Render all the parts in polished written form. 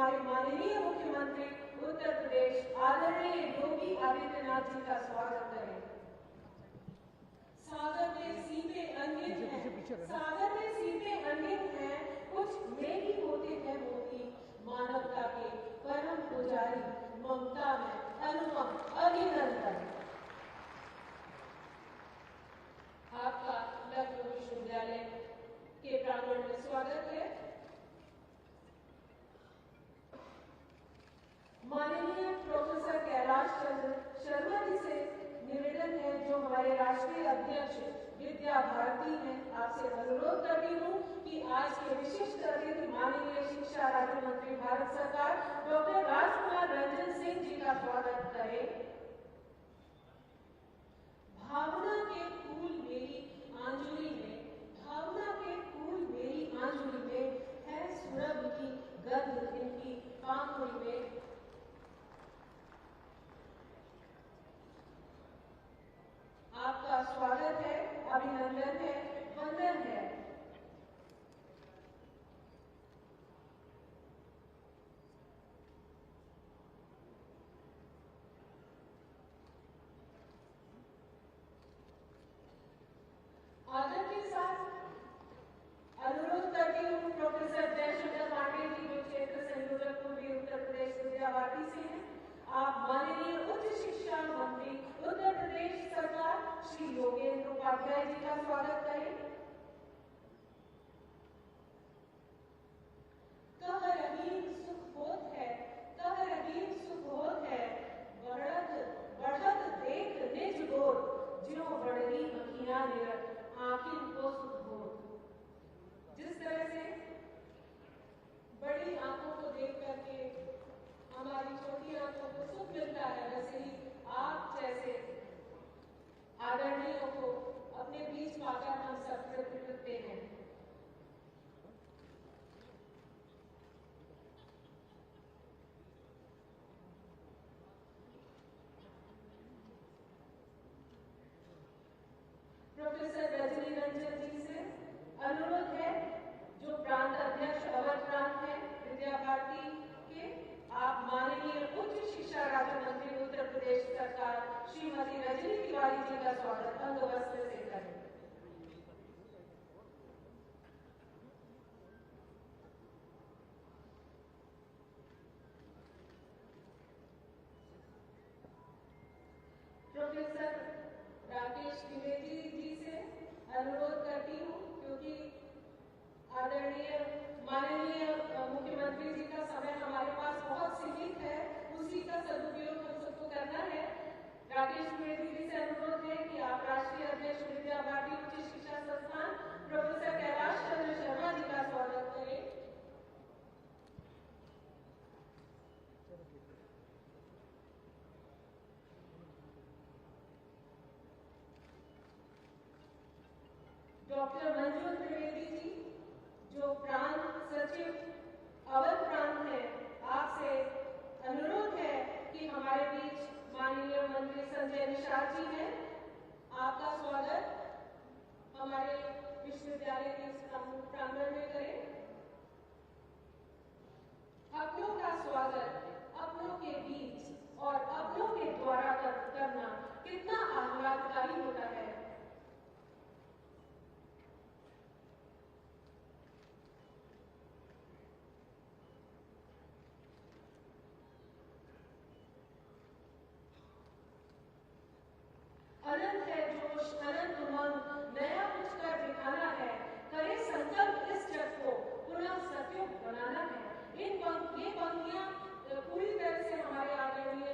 हमारे माननीय मुख्यमंत्री उत्तर प्रदेश आदरणीय योगी आदित्यनाथ जी का स्वागत करें। सागर में सीते अनगिन हैं, सागर में सीते अनगिन हैं, कुछ में ही होते हैं मोती, मानवता के परम पुजारी, ममता में अनुपम अभिनंदन। आपका लखनऊ विश्वविद्यालय के प्रांगण में स्वागत है। माननीय प्रोफेसर कैलाश चंद्र शर्मा जी से निवेदन है, जो हमारे राष्ट्रीय अध्यक्ष विद्या भारती हैं, आपसे अनुरोध करती हूँ कि आज के विशिष्ट अतिथि माननीय शिक्षा राज्य मंत्री भारत सरकार डॉक्टर राजकुमार रंजन सिंह जी का स्वागत करें। भावना के फूल मेरी आंजुली में, भावना के फूल मेरी आंजुली में है, सुरभ की गंध इनकी पांखुड़ी में। आपका स्वागत है, अभिनंदन है, वंदन है। आदर के साथ अनुरोध करती हूँ प्रोफेसर जयशंकर पांडे जी, जो क्षेत्र संयोजक पूर्वी उत्तर प्रदेश विद्या भारती से हैं, आप माननीय उच्च शिक्षा मंत्री उत्तर प्रदेश सरकार श्री योगेंद्र उपाध्याय जी का स्वागत करें। कह रहीम सुख होत है, कह रहीम सुख होत है, बढ़त बढ़त देख निज गोद, ज्यों बढ़ी अखियां निरत, आखिर को सुख होत। जिस तरह से बड़ी आंखों को देख करके हमारी छोटी आंखों को सुख मिलता है, वैसे ही आप जैसे आदरणीयों को अपने बीच पाकर हम सब कृतज्ञ हैं। प्रोफेसर रजनी रंजन जी से अनुरोध है, जो प्रांत अध्यक्ष अवध प्रांत है विद्या भारती के, आप माननीय उच्च शिक्षा राज्य मंत्री उत्तर प्रदेश सरकार श्रीमती रजनी तिवारी जी का स्वागत अंगवस्त्र से करें। प्रोफेसर राकेश द्विवेदी जी से अनुरोध करती हूँ, क्योंकि आदरणीय माननीय मुख्यमंत्री जी का समय हमारे पास बहुत सीमित है, उसी का सदुपयोग हम सबको करना है। राकेश द्विवेदी जी से अनुरोध है कि आप राष्ट्रीय अध्यक्ष विद्या भारती उच्च शिक्षा संस्थान प्रोफेसर कैलाश चंद्र शर्मा जी का स्वागत करें। डॉक्टर मंजू त्रिवेदी जी, जो प्रांत सचिव अवध प्रांत है, आपसे अनुरोध है कि हमारे बीच माननीय मंत्री संजय निषाद जी हैं, आपका स्वागत हमारे विश्वविद्यालय के प्रांगण में करें। अपनों का स्वागत अपनों के बीच और अपनों के द्वारा करना कितना आह्लादकारी होता है। अनंत है जोश, अनंत उमंग, नया कुछ कर दिखाना है, करे संकल्प इस जग को पुनः सत्युग बनाना है। ये पंक्तियां पूरी तरह से हमारे आदरणीय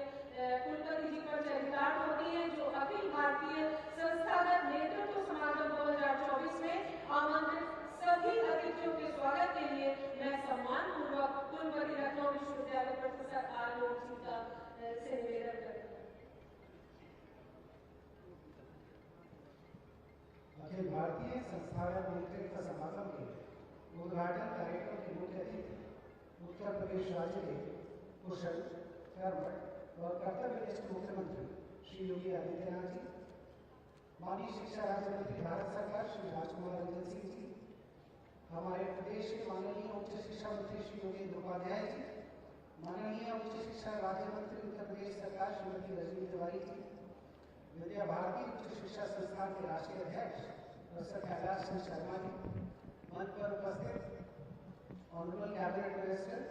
कुलपति जी पर चरितार्थ होती हैं, जो अखिल भारतीय संस्थागत नेतृत्व समागम 2024 में आमंत्रित सभी अतिथियों के स्वागत के लिए मैं सम्मान पूर्वक कुलपति लखनऊ विश्वविद्यालय प्रोफेसर आलोक जी का से निवेदन करती हूँ। अखिल भारतीय संस्थागत नेतृत्व समागम के उद्घाटन कार्यक्रम के मुख्य अतिथि उत्तर प्रदेश राज्य के कुशल, कर्मठ और कर्तव्यनिष्ठ मुख्यमंत्री श्री योगी आदित्यनाथ जी, माननीय शिक्षा राज्य मंत्री भारत सरकार श्री राजकुमार रंजन सिंह जी, हमारे प्रदेश के माननीय उच्च शिक्षा मंत्री श्री योगेंद्र उपाध्याय जी, माननीय उच्च शिक्षा राज्य मंत्री उत्तर प्रदेश सरकार श्रीमती रजनी तिवारी जी, विद्या भारती उच्च शिक्षा संस्थान के राष्ट्रीय अध्यक्ष प्रोफेसर कैलाश सिंह शर्मा जी, मंच पर उपस्थित honourable cabinet minister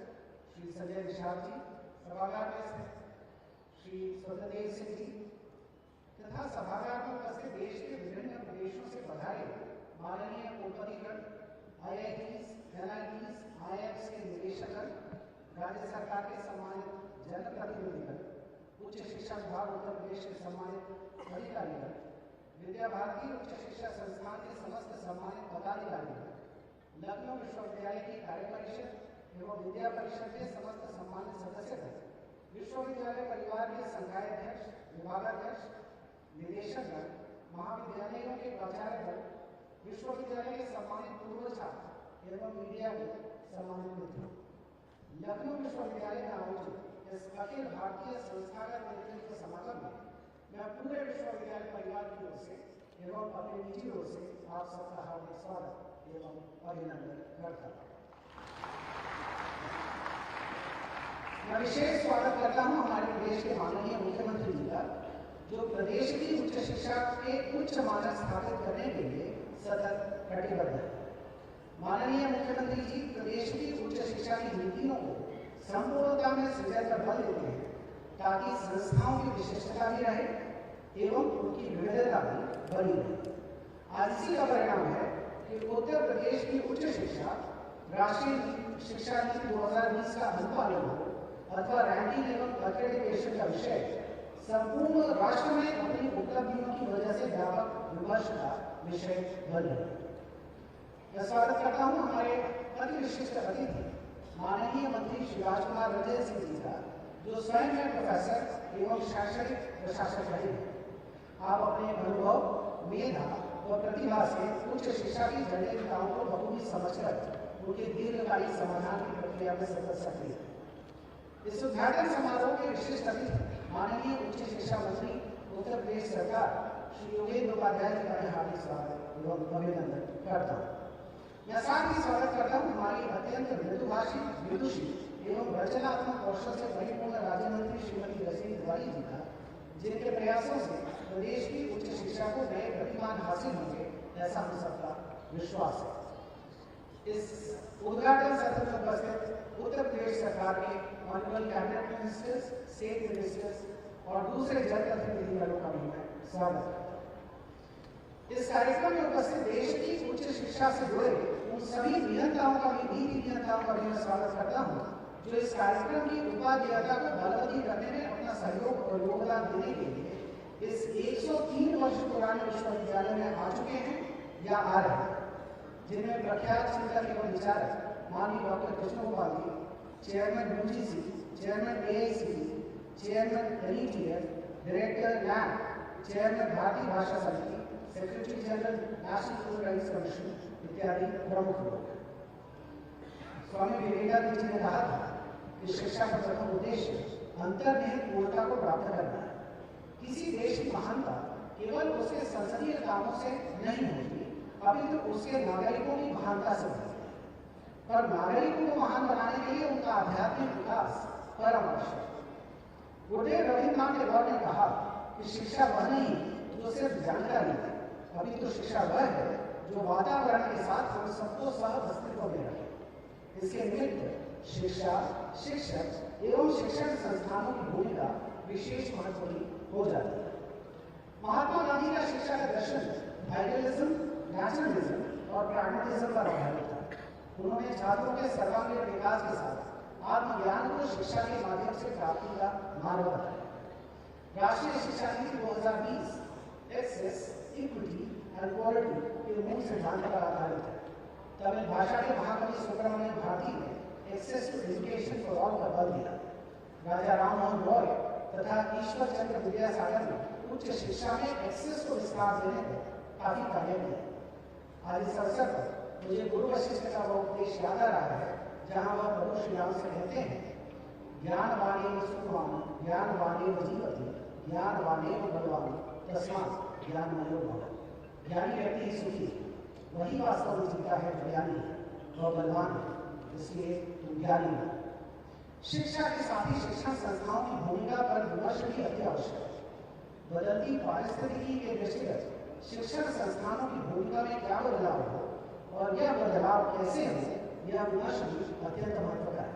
Shri Sanjay Nishad ji, सभागार में स्थित श्री स्वतंत्र सिंह जी तथा सभागार में उपस्थित देश के विभिन्न प्रदेशों से पधारे माननीय कुलपतिगण, IITs, NITs, IIMs के निदेशकगण, राज्य सरकार के सम्मानित जनप्रतिनिधिगण, उच्च शिक्षा विभाग उत्तर प्रदेश के सम्मानित अधिकारीगण, विद्या भारती उच्च शिक्षा संस्थान के समस्त सम्मानित पदाधिकारीगण, लखनऊ विश्वविद्यालय की कार्य परिषद एवं विद्या परिषद के समस्त सम्मानित सदस्यगण, विश्वविद्यालय परिवार के संकायाध्यक्ष, विभागाध्यक्ष, निदेशकगण, महाविद्यालयों के प्राचार्यगण, विश्वविद्यालय के सम्मानित पूर्व छात्र एवं मीडिया के सम्मानित मित्रों, लखनऊ विश्वविद्यालय में आयोजित इस अखिल भारतीय संस्थागत नेतृत्व समागम में मैं पूरे विश्वविद्यालय परिवार की ओर से एवं अपने निजी ओर से आप सबका हार्दिक स्वागत एवं अभिनंदन करता हूँ। मैं विशेष स्वागत करता हूँ हमारे प्रदेश के माननीय मुख्यमंत्री जी का, जो प्रदेश की उच्च शिक्षा के उच्च मानक स्थापित करने के लिए सतत कटिबद्ध है। माननीय मुख्यमंत्री जी प्रदेश की उच्च शिक्षा की नीतियों को संपूर्णता में सृजन पर बल देते हैं ताकि संस्थाओं की विशिष्टता भी रहे एवं उनकी विविधता भी बनी रहे। आज इसी का परिणाम है कि उत्तर प्रदेश की उच्च शिक्षा राष्ट्रीय शिक्षा नीति 2020 का अनुपालन हो अथवा रैंकिंग एवं एक्रेडिटेशन का विषय संपूर्ण राष्ट्र में अपनी उपलब्धियों की वजह से व्यापक विमर्श का विषय बन रही है। मैं स्वागत करता हूं हमारे अति विशिष्ट अतिथि माननीय मंत्री श्री राजकुमार रंजन सिंह जी का, जो स्वयं में प्रोफेसर एवं शैक्षणिक प्रशासक रहे हैं। आप अपने अनुभव, मेधा व प्रतिभा से उच्च शिक्षा की जटिलताओं को बखूबी समझकर उनके दीर्घकालिक समाधान की प्रक्रिया में सतत सक्रिय हैं। इस उद्घाटन समारोह के विशिष्ट अतिथि माननीय उच्च शिक्षा मंत्री उत्तर प्रदेश सरकार श्री योगेंद्र उपाध्याय जी का हार्दिक स्वागत एवं अभिनंदन करता हूँ। मैं साथ ही स्वागत करता हूँ हमारी अत्यंत मृदुभाषी, विदुषी एवं रचनात्मक कौशल से परिपूर्ण राज्य मंत्री श्रीमती रजनी तिवारी जी का, जिनके प्रयासों से प्रदेश की उच्च शिक्षा को नए प्रतिमान हासिल होंगे ऐसा हम सबका विश्वास है। इस उद्घाटन सत्र में उपस्थित उत्तर प्रदेश सरकार के honourable cabinet ministers, state ministers और दूसरे जनप्रतिनिधिगणों का भी मैं स्वागत करता हूं। इस कार्यक्रम में उपस्थित देश की उच्च शिक्षा से जुड़े उन सभी नियंताओं का भी मैं स्वागत करता हूं, जो इस कार्यक्रम की उपादेयता को बलवती करने में अपना सहयोग और योगदान देने के लिए इस 103 वर्ष पुराने विश्वविद्यालय में आ चुके हैं या आ रहे हैं, जिनमें प्रख्यात चिंतक एवं विचारक माननीय doctor Krishna Gopal ji, chairman UGC, chairman AICTE, chairman NETF, director NAAC, chairman Bharatiya Bhasha Samiti, secretary general national human rights commission इत्यादि प्रमुख लोग। स्वामी विवेकानंद जी ने कहा था कि शिक्षा का प्रथम उद्देश्य अंतर्निहित पूर्णता को प्राप्त करना है। किसी देश की महानता केवल उसके संसदीय कामों से नहीं होती, अपितु उसके नागरिकों की महानता से होती है। पर नागरिकों को महान बनाने के लिए उनका आध्यात्मिक विकास परम आवश्यक है। गुरुदेव रविन्द्रनाथ टैगोर ने कहा कि शिक्षा वह नहीं जो सिर्फ जानकारी है, अपितु शिक्षा वह है जो वातावरण के साथ हम सबको सह अस्तित्व में रखे। इसके निमित्त शिक्षा, शिक्षक एवं शिक्षण संस्थानों की भूमिका विशेष महत्व की हो जाती है। महात्मा गांधी का शिक्षा का दर्शन आइडियलिज्म, नेचुरलिज्म और प्रैग्मेटिज्म पर आधारित था। उन्होंने छात्रों के सर्वांगीण विकास के साथ आत्मज्ञान को शिक्षा के माध्यम से प्राप्ति का मार्ग बताया। राष्ट्रीय शिक्षा नीति 2020 एक्सेस, इक्विटी एंड क्वालिटी के मूल सिद्धांत पर आधारित है। तमिल भाषा के महाकवि सुब्रमण्यम भारती ने access to education for all का बल दिया। राजा राम मोहन रॉय तथा ईश्वर चंद्र विद्यासागर ने उच्च शिक्षा में एक्सेस को विस्तार देने पर काफी कार्य किया। आज इस अवसर पर मुझे गुरु वशिष्ठ का वो उपदेश याद आ रहा है, जहाँ वह प्रभु श्री राम से कहते हैं, ज्ञानवानेव सुखवान, ज्ञानवानेव जीवति, ज्ञानवानेव बलवान, तस्मात् ज्ञानमयो भव। ज्ञानी व्यक्ति ही सुखी, वही वास्तव में जीता है जो ज्ञानी है, वह बलवान है, इसलिए तुम ज्ञानी हो। शिक्षा के साथ ही शिक्षण संस्थाओं की भूमिका पर विमर्श भी अति आवश्यक है। बदलती पारिस्थितिकी के दृष्टिगत शिक्षण संस्थानों की भूमिका में क्या बदलाव हो और यह बदलाव कैसे हो, यह विमर्श भी अत्यंत महत्व का है।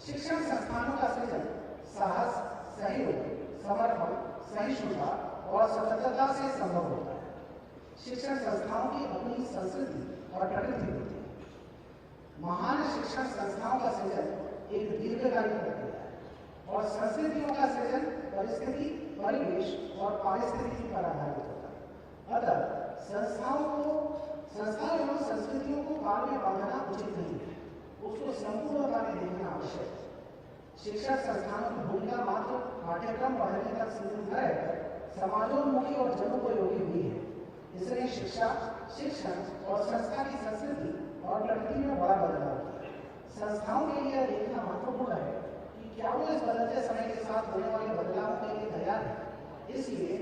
शिक्षण संस्थानों का सृजन साहस, सहयोग, समर्पण, सहिष्णुता और स्वतंत्रता से संभव होता है। शिक्षण संस्थाओं की अपनी संस्कृति और प्रकृति होती है। महान शिक्षण संस्थाओं का सृजन एक दीर्घकालिक प्रक्रिया है और संस्कृतियों का सृजन परिस्थिति, परिवेश और पारिस्थितिकी पर आधारित होता है। अतः संस्थाओं एवं संस्कृतियों को काल में बांधना उचित नहीं है, उसको संपूर्णता में देखना आवश्यक है। शिक्षण संस्थानों की भूमिका मात्र पाठ्यक्रम पढ़ने तक सीमित न रहकर समाजोन्मुखी और जनोपयोगी भी है। इसलिए शिक्षा, शिक्षण और संस्था की संस्कृति और प्रकृति में बड़ा बदलाव होता है। संस्थाओं के लिए देखना महत्वपूर्ण है कि क्या वो इस बदलते समय के साथ होने वाले बदलावों के लिए तैयार है। इसलिए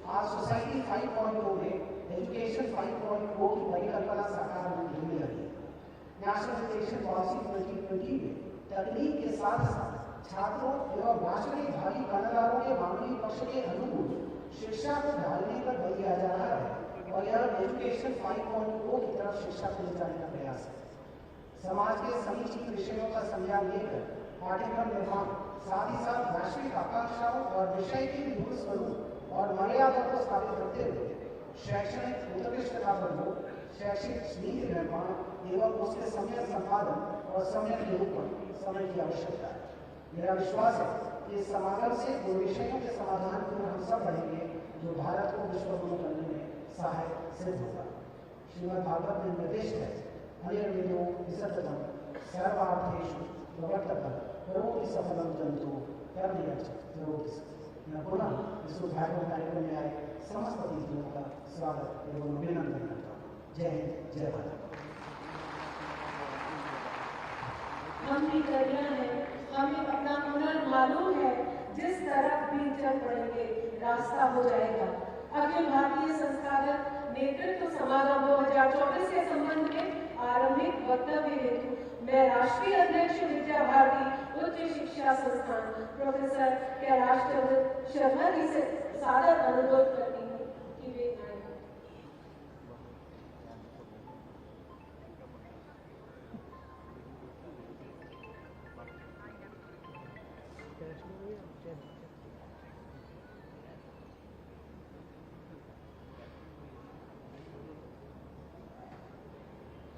आज सोसाइटी 5.0 में एजुकेशन 5.0 की परिकल्पना साकार होने लगी है। नेशनल एजुकेशन पॉलिसी 2020 में तकनीक के साथ साथ छात्रों एवं राष्ट्र के भावी कर्णधारों के मानवीय पक्ष के अनुकूल शिक्षा को ढालने पर बल दिया जा रहा है और यह एजुकेशन 5.0 की तरफ शिक्षा को ले जाने का प्रयास है। समाज के समीचित विषयों का संज्ञान लेकर पाठ्यक्रम निर्माण, साथ ही साथ वैश्विक आकांक्षाओं और विषय के मूल स्वरूप और मर्यादा को स्थापित करते हुए शैक्षणिक उत्कृष्टता पर जोर, शैक्षिक नीति निर्माण एवं उसके सम्यक संपादन और सम्यक निरूपण समय की आवश्यकता है। मेरा विश्वास है कि इस समागम से उन विषयों के समाधान की ओर हम सब बढ़ेंगे जो भारत को विश्व गुरु बनने में सहायक सिद्ध होगा। श्रीमद् भागवत में निर्दिष्ट है, अनिर्विद्यो विसर्जतम सर्वार्थेषु प्रवर्तकः करोति सफलं जन्तु कर्मयच्च करोति सफलम्। मैं पुनः इस उद्घाटन कार्यक्रम में आए समस्त अतिथियों का स्वागत एवं अभिनंदन करता हूँ। जय हिंद, जय भारत। हम भी करिया है, हमें अपना हुनर मालूम है, जिस तरफ भी चल पड़ेंगे रास्ता हो जाएगा। अखिल भारतीय संस्थागत नेतृत्व समागम 2024 के संबंध में आरंभिक वक्तव्य हेतु मैं राष्ट्रीय अध्यक्ष विद्या भारती उच्च शिक्षा संस्थान प्रोफेसर कैलाश चंद्र शर्मा जी से सादर अनुरोध करती हूँ कि वे आए।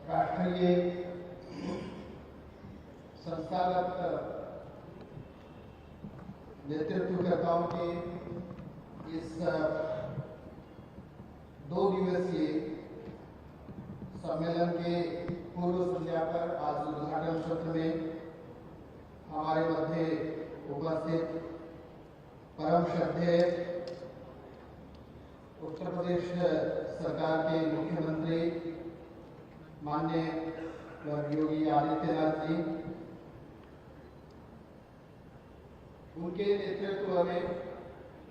राष्ट्रीय संस्थागत नेतृत्वकर्ताओं के इस 2 दिवसीय सम्मेलन के पूर्व संध्या पर आज उद्घाटन सत्र में हमारे मध्य उपस्थित परम श्रद्धेय उत्तर प्रदेश सरकार के मुख्यमंत्री माननीय योगी आदित्यनाथ जी, उनके नेतृत्व में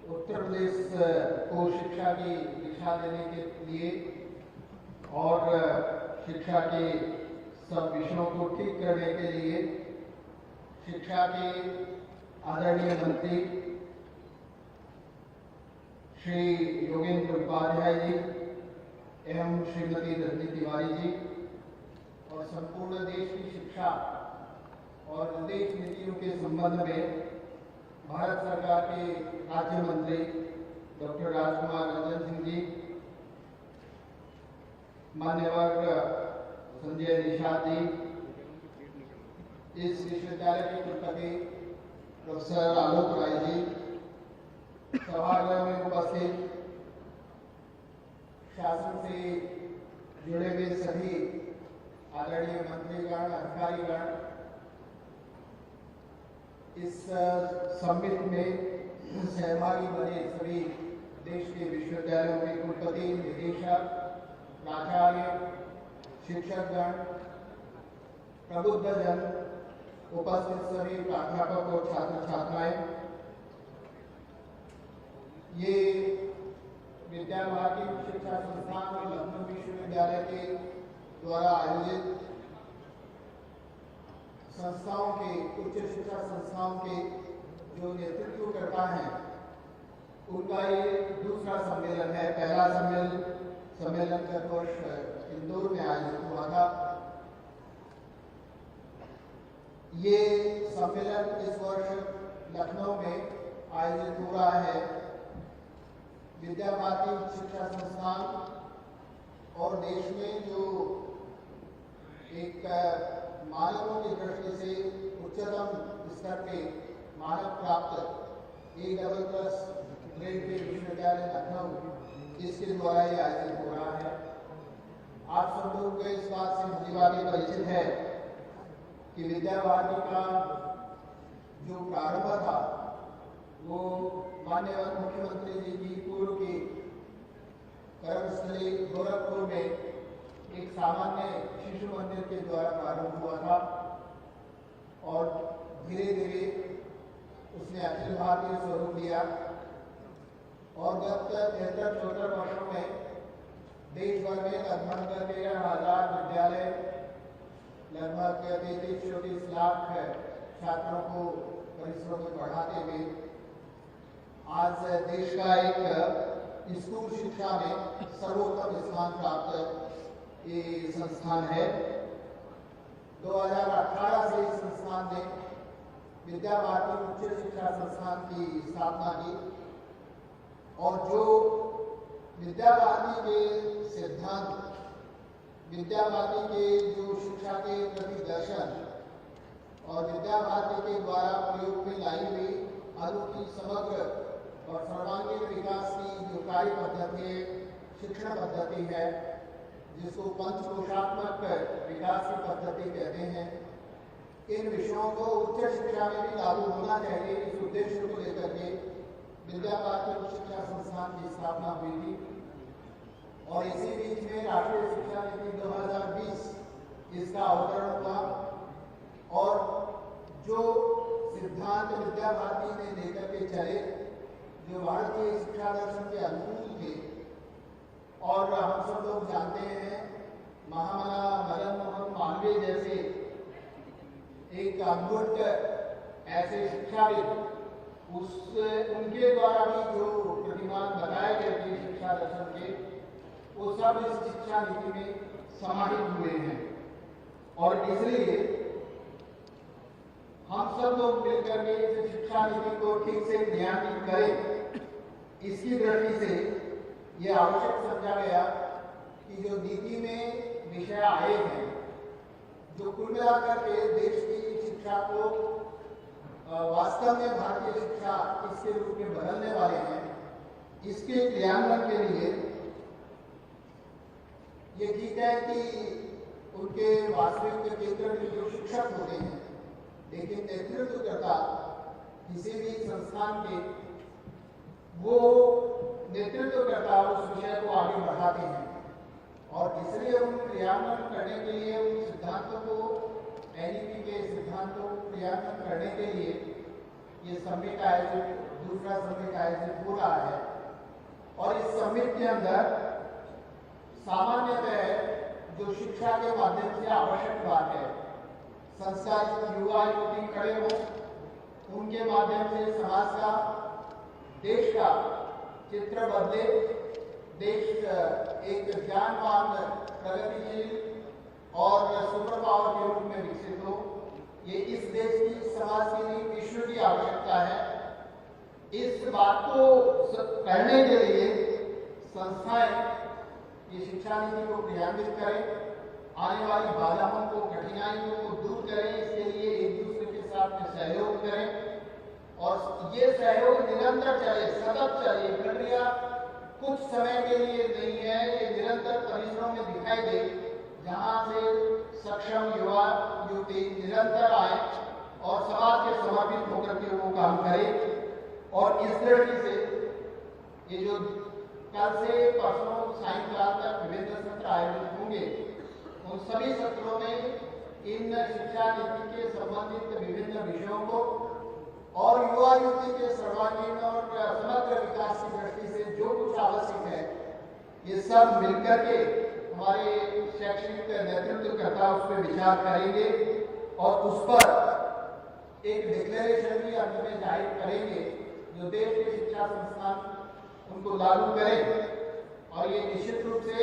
उत्तर प्रदेश को शिक्षा की दिशा देने के लिए और शिक्षा के सब विषयों को ठीक करने के लिए शिक्षा के आदरणीय मंत्री श्री योगेंद्र उपाध्याय जी एवं श्रीमती रजनी तिवारी जी और संपूर्ण देश की शिक्षा और विदेश नीतियों के संबंध में भारत सरकार के राज्य मंत्री डॉक्टर राजकुमार रंजन सिंह जी, मान्यवर संजय निषाद जी, इस विश्वविद्यालय के कुलपति प्रोफेसर आलोक राय जी, सभागृह में उपस्थित शासन से जुड़े हुए सभी आदरणीय मंत्रीगण, अधिकारीगण, इस सम्मिट में सहभागी बने सभी देश के विश्वविद्यालयों के कुलपति, निदेशक, प्राचार्य, शिक्षकगण, प्रबुद्धजन, उपस्थित सभी प्राध्यापक और छात्र छात्राएं, ये विद्या भारती शिक्षा संस्थान और लखनऊ विश्वविद्यालय के द्वारा आयोजित संस्थाओं के, उच्च शिक्षा संस्थाओं के जो नेतृत्व करता है, उनका ये दूसरा सम्मेलन है। पहला सम्मेलन गत वर्ष इंदौर में आयोजित हुआ था। ये सम्मेलन इस वर्ष लखनऊ में आयोजित हो रहा है। विद्या भारती शिक्षा संस्थान और देश में जो एक मानकों की दृष्टि से उच्चतम स्तर पे मानक प्राप्त A++ ग्रेड के विश्वविद्यालय लखनऊ, इसके द्वारा ये आयोजित हो रहा है। आप सब लोग को इस बात से भलीभांति परिचित है कि विद्या भारती का जो प्रारंभ था वो माननीय मुख्यमंत्री जी की पूर्व की कर्मस्थली गोरखपुर में एक सामान्य शिशु मंदिर के द्वारा प्रारंभ हुआ था और धीरे धीरे उसने अखिल भारतीय स्वरूप लिया और गत 73-74 वर्षों में देश भर में लगभग 13,000 विद्यालय, लगभग 33-34 लाख छात्रों को परिसरों में पढ़ाते हुए आज देश का एक स्कूल शिक्षा में सर्वोत्तम स्थान प्राप्त ये संस्थान है। 2018 से इस संस्थान ने विद्या भारती उच्च शिक्षा संस्थान की स्थापना की और जो विद्या भारती के सिद्धांत, विद्या भारती के जो शिक्षा के प्रति दर्शन और विद्या भारती के द्वारा प्रयोग में लाई हुई अनूठी समग्र और सर्वांगीण विकास की जो कार्य पद्धति है, शिक्षण पद्धति है, जिसको पंचकोशात्मक विकास की पद्धति कहते हैं, इन विषयों को उच्च शिक्षा में भी लागू होना चाहिए। इस उद्देश्य को लेकर के विद्या भारती उच्च शिक्षा संस्थान की स्थापना हुई थी और इसी बीच में राष्ट्रीय शिक्षा नीति 2020 इसका अवतरण हुआ और जो सिद्धांत विद्या भारती ने लेकर के चले, जो भारतीय शिक्षा दर्शन के अनुकूल थे और हम सब लोग जानते हैं महामना मदन मोहन मालवीय जैसे एक अद्भुत ऐसे शिक्षाविद, उनके द्वारा भी जो प्रतिमान बताए गए थे शिक्षा दर्शन के, वो सब इस शिक्षा नीति में समाहित हुए हैं और इसलिए हम सब लोग मिलकर के इस शिक्षा नीति को ठीक से क्रियान्वित करें। इसकी दृष्टि से यह आवश्यक समझा गया कि जो नीति में विषय आए हैं, जो कुल मिलाकर के देश की शिक्षा को वास्तव में भारतीय शिक्षा इसके रूप में बदलने वाले हैं, इसके क्रियान्वयन के लिए ये ठीक है कि उनके वास्तविक केंद्र में जो शिक्षक होते हैं, लेकिन नेतृत्वकर्ता किसी भी संस्थान के वो नेतृत्वकर्ता उस विषय को आगे बढ़ाते हैं और इसलिए उन क्रियान्वयन करने के लिए, उन सिद्धांतों को, एनईपी के सिद्धांतों को क्रियान्वयन करने के लिए ये समिट आयोजित, दूसरा समिट आयोजित हो रहा है और इस समिट के अंदर सामान्यतः जो शिक्षा के माध्यम से आवश्यक बात है, संस्कारित युवा युवती खड़े हो, उनके माध्यम से समाज का, देश का चित्र बदले, देश एक ज्ञानवान, प्रगतिशील और सुपर पावर के रूप में विकसित हो। ये इस देश की, समाज की नहीं, विश्व की आवश्यकता है। इस बात को करने के लिए संस्थाएं ये शिक्षा नीति को क्रियान्वित करें, आने वाली बाधाओं को, कठिनाइयों को दूर करें, इसके लिए एक दूसरे के साथ में सहयोग करें और ये सहयोग निरंतर चले, सतत चले। प्रक्रिया कुछ समय के लिए नहीं है, ये निरंतर परिसरों में दिखाई दे, जहाँ से सक्षम युवा युवती निरंतर आए और समाज के समर्पित होकर के वो काम करें। और इस दृष्टि से ये जो कल से परसों सायंकाल तक विभिन्न सत्र आयोजित होंगे, उन सभी सत्रों में इन शिक्षा नीति के संबंधित विभिन्न विषयों को और युवा युवती के सर्वांगीण और समग्र विकास की दृष्टि से जो कुछ आवश्यक है, ये सब मिलकर के हमारे शैक्षणिक नेतृत्वकर्ता उस पर विचार करेंगे और उस पर एक डिक्लेरेशन भी अंत में जाहिर करेंगे जो देश के शिक्षा संस्थान उनको लागू करें। और ये निश्चित रूप से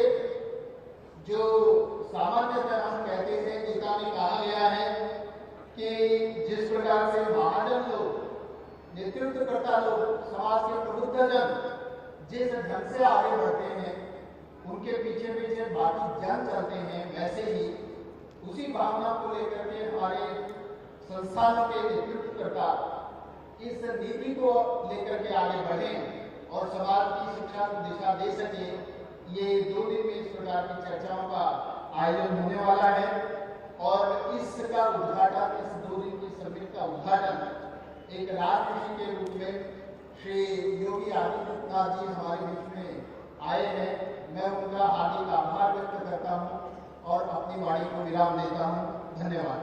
जो सामान्यतः हम कहते हैं, गीता में कहा गया है कि जिस प्रकार से महाजन लोग, नेतृत्वकर्ता लोग, समाज के प्रबुद्ध जन जिस ढंग से आगे बढ़ते हैं, उनके पीछे पीछे बाकी जन चलते हैं, वैसे ही उसी भावना को लेकर के हमारे संस्थानों के नेतृत्वकर्ता इस नीति को लेकर के आगे बढ़ें और समाज की शिक्षा को दिशा दे सके। ये 2 दिन में इस प्रकार की चर्चाओं का आयोजन होने वाला है और इसका उद्घाटन, इस 2 दिन की समिट का उद्घाटन एक राजऋषि के रूप में श्री योगी आदित्यनाथ जी हमारे बीच में आए हैं। मैं उनका हार्दिक आभार व्यक्त करता हूं और अपनी वाणी को विराम देता हूं। धन्यवाद।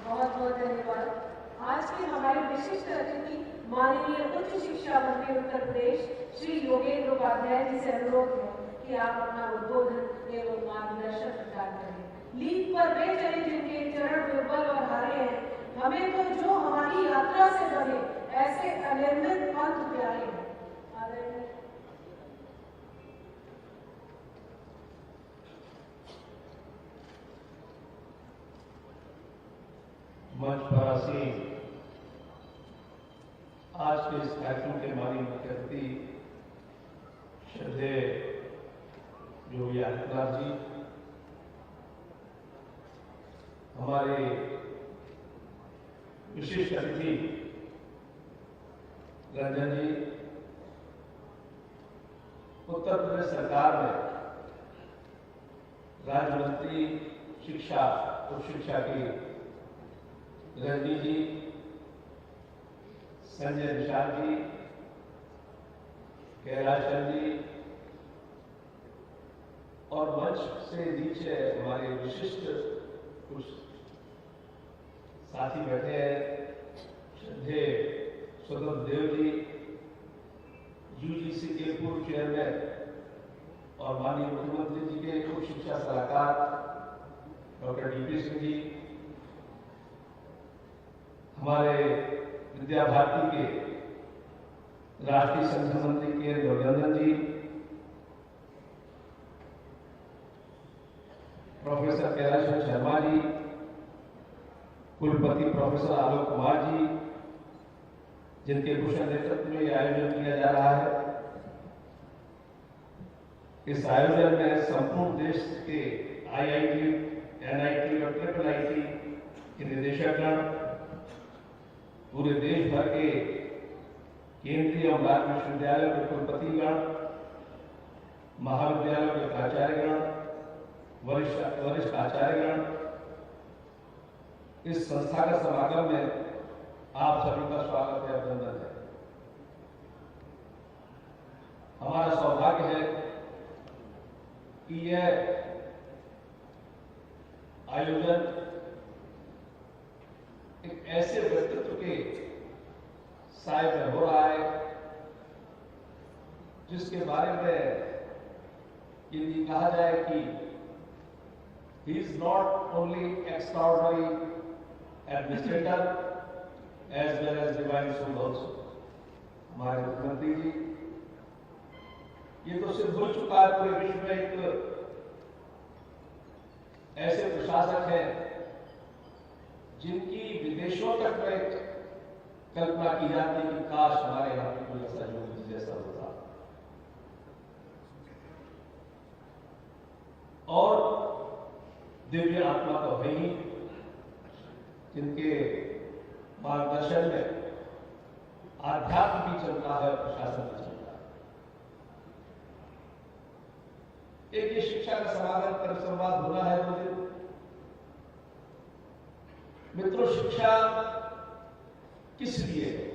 बहुत बहुत धन्यवाद। आज के हमारे विशिष्ट अतिथि माननीय उच्च शिक्षा मंत्री उत्तर प्रदेश श्री योगेंद्र उपाध्याय जी से अनुरोध है कि आप अपना उद्बोधन एवं मार्गदर्शन प्रदान करें। लीक पर वे चले जिनके चरण दुर्बल और हारे हैं, हमें तो जो हमारी यात्रा से बने ऐसे अनिर्मित पंथ प्यारे हैं। मंच पर आसीन आज के इस कार्यक्रम के माननीय मुख्य अतिथि श्रद्धेय योगी आदित्यनाथ जी, हमारे विशिष्ट अतिथि रंजन जी, उत्तर प्रदेश सरकार में राज्य मंत्री शिक्षा उच्च शिक्षा की रजनी जी, संजय निषाद जी, कैलाश चंद जी और मंच से नीचे हमारे विशिष्ट कुछ साथी बैठे हैं। श्रद्धेय स्वतंत्र देव जी, यूजीसी के पूर्व चेयरमैन और माननीय मुख्यमंत्री जी के उच्च शिक्षा सलाहकार डॉक्टर डीपी सिंह जी, हमारे विद्या भारती के राष्ट्रीय संगठन मंत्री के रघुनंदन जी, प्रोफेसर कैलाश शर्मा जी, कुलपति प्रोफेसर आलोक कुमार जी, जिनके कुशल नेतृत्व में यह आयोजन किया जा रहा है। इस आयोजन में संपूर्ण देश के आईआईटी, एनआईटी और ट्रिपल आईटी के निदेशकगण, पूरे देश भर के केंद्रीय और राज्य विश्वविद्यालयों के कुलपतिगण, महाविद्यालयों के प्राचार्यगण, वरिष्ठ आचार्यगण, इस संस्था का समागम में आप सभी का स्वागत है, अभिनंदन है। हमारा सौभाग्य है कि यह आयोजन एक ऐसे व्यक्तित्व के साय में हो रहा है जिसके बारे में यदि कहा जाए कि he is not only extraordinary administrator as well as divine soul also। हमारे मुख्यमंत्री जी, ये तो सिर्फ हो चुका है पूरे विश्व में एक ऐसे प्रशासक हैं जिनकी विदेशों तक में कल्पना की जाती है कि काश हमारे यहाँ पे कोई ऐसा योगी जैसा होता। और दिव्य आत्मा तो है ही, जिनके मार्गदर्शन में आध्यात्म भी चलता है, प्रशासन भी चलता है। एक ये शिक्षा का समागम पर संवाद होना है 2 दिन। मित्रों, शिक्षा किस लिए है?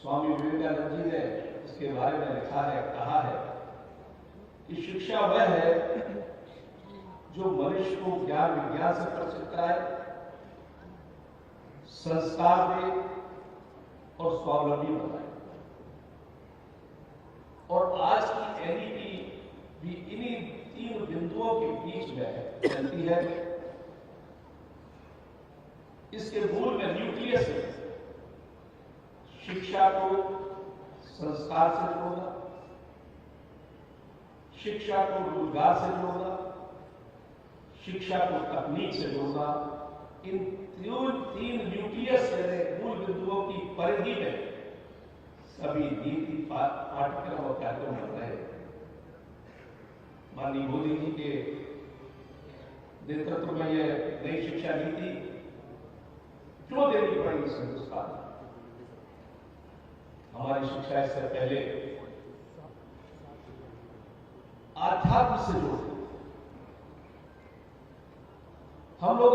स्वामी विवेकानंद जी ने इसके बारे में लिखा है, कहा है कि शिक्षा वह है जो मनुष्य को ज्ञान विज्ञान से परिचित कराए, संस्कार दे और स्वावलंबी बनाए। और आज की एनईपी भी इन्हीं 3 बिंदुओं के बीच में चलती है। इसके मूल में न्यूक्लियस है। शिक्षा को संस्कार से जोड़ना, शिक्षा को रोजगार से जोड़ना, शिक्षा को तकनीक से जोड़ना, इन तीन न्यूक्लियस मूल बिंदुओं की परिधि में सभी नीति पाठ्यक्रम और कार्यक्रम बन रहे हैं। माननीय मोदी जी के नेतृत्व में यह नई शिक्षा नीति क्यों देनी पड़ी इस हिंदुस्तान में? हमारी शिक्षा इससे पहले आध्यात्म से जुड़ी। हम लोग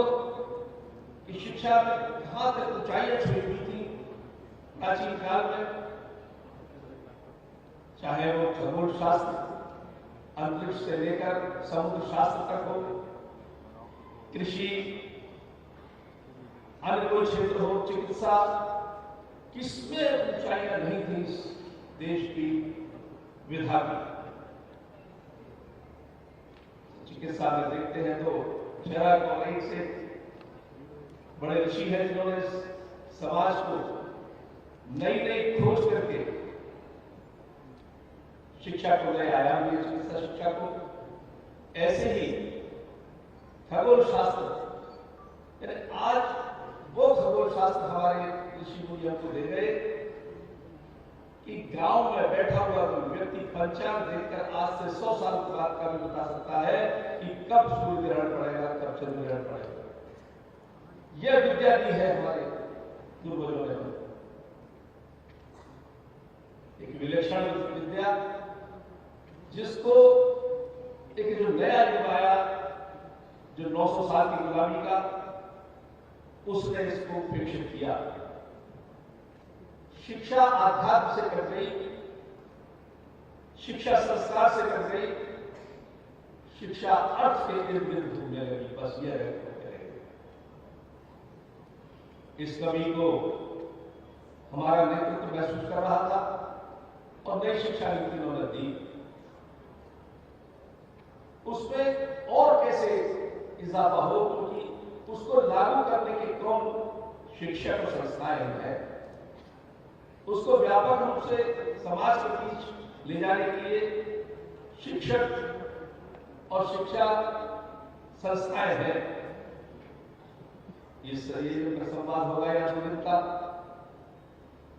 इस शिक्षा में कहां तक ऊंचाइयां छुई हुई थी प्राचीन काल में, चाहे वो खगोल शास्त्र अंतरिक्ष से लेकर समुद्र शास्त्र तक हो, कृषि, अन्य कोई क्षेत्र हो, चिकित्सा, किसमें ऊंचाइयां नहीं थी इस देश की विधा की। चिकित्सा में देखते हैं तो चरक और एक से बड़े ऋषि हैं जिन्होंने समाज को नई नई खोज करके शिक्षा को नए आयाम दिए, चिकित्सा शिक्षा को। ऐसे ही खगोल शास्त्र, यानी आज वो खगोल शास्त्र हमारे ऋषि मुनि हमको दे गए कि गांव में बैठा हुआ कोई व्यक्ति पंचांग देखकर आज से 100 साल के बाद का भी बता सकता है कि कब सूर्य ग्रहण पड़ेगा, कब चंद्र ग्रहण पड़ेगा। यह विद्या दी है हमारे पूर्वजों ने। एक विलक्षण विद्या जिसको एक जो नया युग आया, जो 900 साल की गुलामी का, उसने इसको विकसित किया। शिक्षा आध्यात्म से कर गई, शिक्षा संस्कार से कर गई, शिक्षा अर्थ के इर्द गिर्द घूमने लगी। बस यह करेंगे। इस कवि को हमारा नेतृत्व महसूस कर रहा था और नई शिक्षा नीति उन्होंने दी। उसमें और कैसे इजाफा हो, क्योंकि उसको लागू करने के कौन शिक्षक और संस्थाएं हैं, उसको व्यापक रूप से समाज के बीच ले जाने के लिए शिक्षक और शिक्षा संस्थाएं हैं। इस संवाद होगा या आंदोलन का,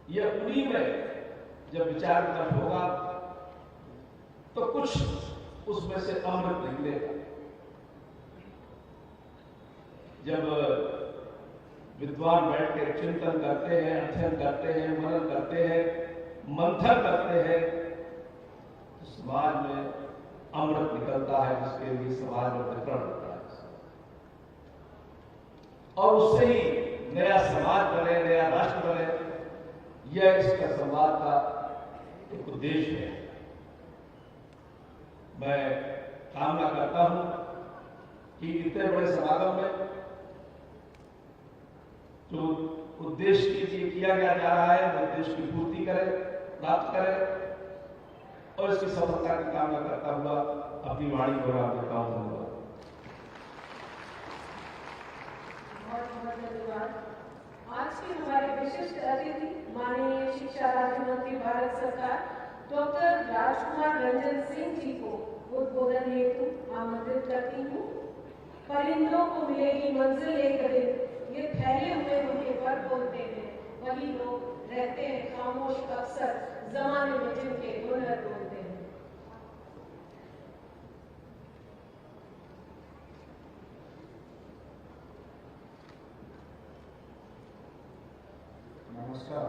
यह उन्हीं में जब विचार विमर्श होगा तो कुछ उसमें से अमृत निकलेगा। जब विद्वान बैठ के चिंतन करते हैं, अध्ययन करते हैं, मनन करते हैं, मंथन करते हैं, तो समाज में अमृत निकलता है, जिसके लिए समाज में वितरण होता है और उससे ही नया समाज बने, नया राष्ट्र बने। यह इसका संवाद का एक उद्देश्य है। मैं कामना करता हूं कि इतने बड़े समागम में जो उद्देश्य के लिए किया गया जा रहा है, वो उद्देश्य की पूर्ति करें, प्राप्त करें और इसकी सफलता की कामना करता हुआ अपनी वाणी को विराम देता हूं। धन्यवाद। बहुत बहुत धन्यवाद। आज के हमारे विशिष्ट अतिथि माननीय शिक्षा राज्य मंत्री भारत सरकार डॉक्टर राजकुमार रंजन सिंह जी को उद्बोधन हेतु आमंत्रित करती हूँ। परिंदों को मिलेगी मंजिल एक दिन, ये फैले हुए उनके पर बोलते हैं, वही लोग रहते हैं खामोश अक्सर जमाने में जिनके हुनर बोलते हैं। Namaskar.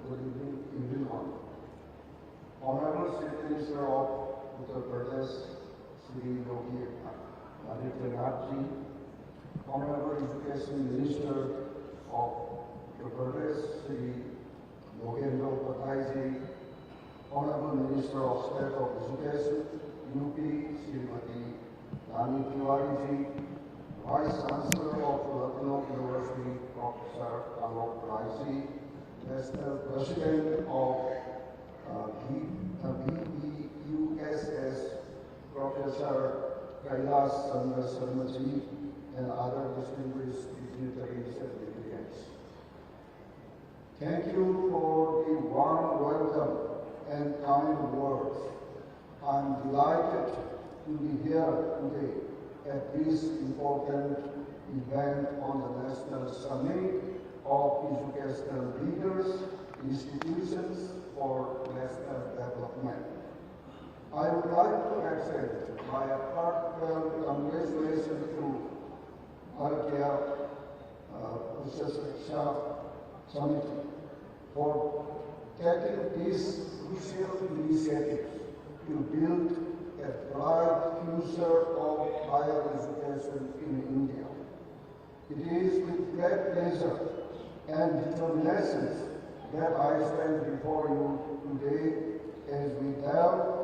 Good evening, everyone. Honorable Chief Minister of Uttar Pradesh, Shri Yogi Adityanath ji, Honorable Education Minister of Uttar Pradesh, Shri Yogendra Pathai ji, Honorable Minister of State of Education, UP, Srimati Rani Tiwari ji, Vice Chancellor of Lucknow University, Professor Alok Rai ji, National President of VEUSS, Professor Kailas Chandra Sharmaji, and other distinguished dignitaries and delegates. Thank you for the warm welcome and kind words. I'm delighted to be here today at this important event on the National Summit of Educational Leaders, Institutions for National Development. I would like to extend my heartfelt congratulations to Bharatiya Ucha Shiksha Samiti for taking this crucial initiative to build a bright future of higher education in India. It is with great pleasure and determination that I stand before you today as we delve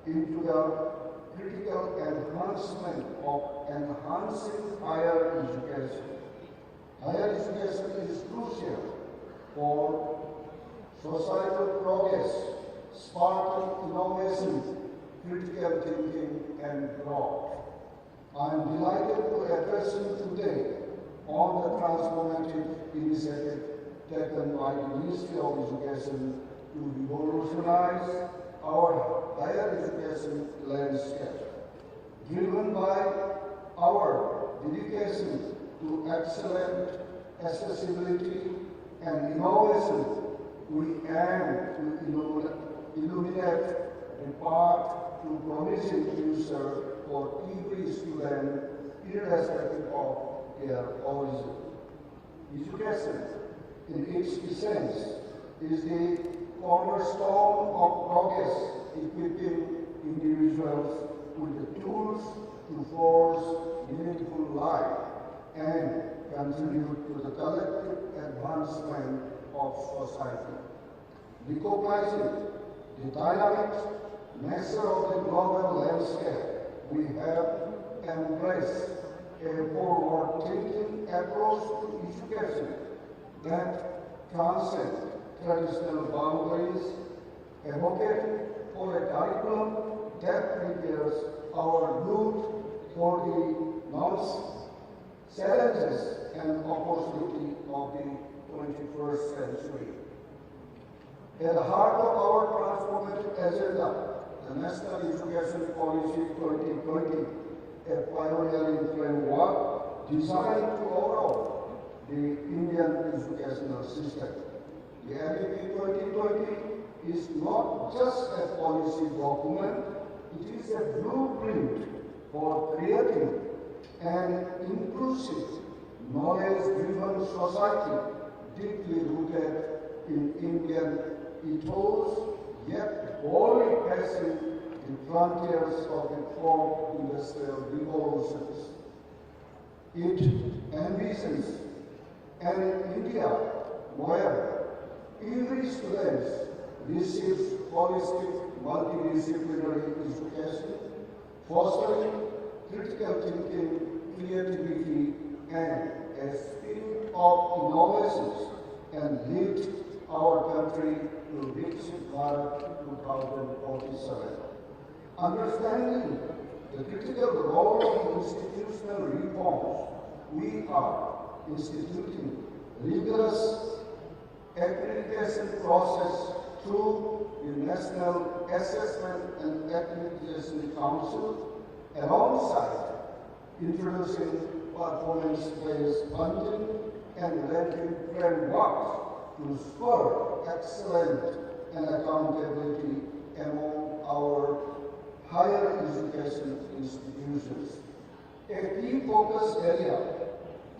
into the critical enhancement of enhancing higher education. Higher education is crucial for societal progress, sparking innovation, critical thinking, and growth. I am delighted to address you today on the transformative initiative taken by the Ministry of Education to revolutionize our higher education landscape. Driven by our dedication to excellent accessibility and innovation, we aim to illuminate the path to promising future for every student, irrespective of their origin. Education, in its essence, is the cornerstone of progress, equipping individuals with the tools to forge meaningful life and contribute to the collective advancement of society. Recognizing the dynamic nature of the global landscape, we have embraced a forward-thinking approach to education that transcends traditional boundaries, advocating for a curriculum that prepares our youth for the challenges and opportunity of the 21st century. At the heart of our transformative agenda, the National Education Policy 2020, a pioneering framework designed to overhaul the Indian educational system. The NEP 2020 is not just a policy document, it is a blueprint for creating an inclusive, knowledge-driven society deeply rooted in Indian ethos, yet boldly passing the frontiers of the fourth industrial revolutions. It envisions an India where every student receives holistic, multidisciplinary education, fostering critical thinking, creativity, and a spirit of innovations, and lead our country to reach Bharat 2047. Understanding the critical role of institutional reforms, we are instituting rigorous accreditation process through the National Assessment and Accreditation Council, alongside introducing performance-based funding and ranking frameworks to spur excellence and accountability among our higher education institutions. A key focus area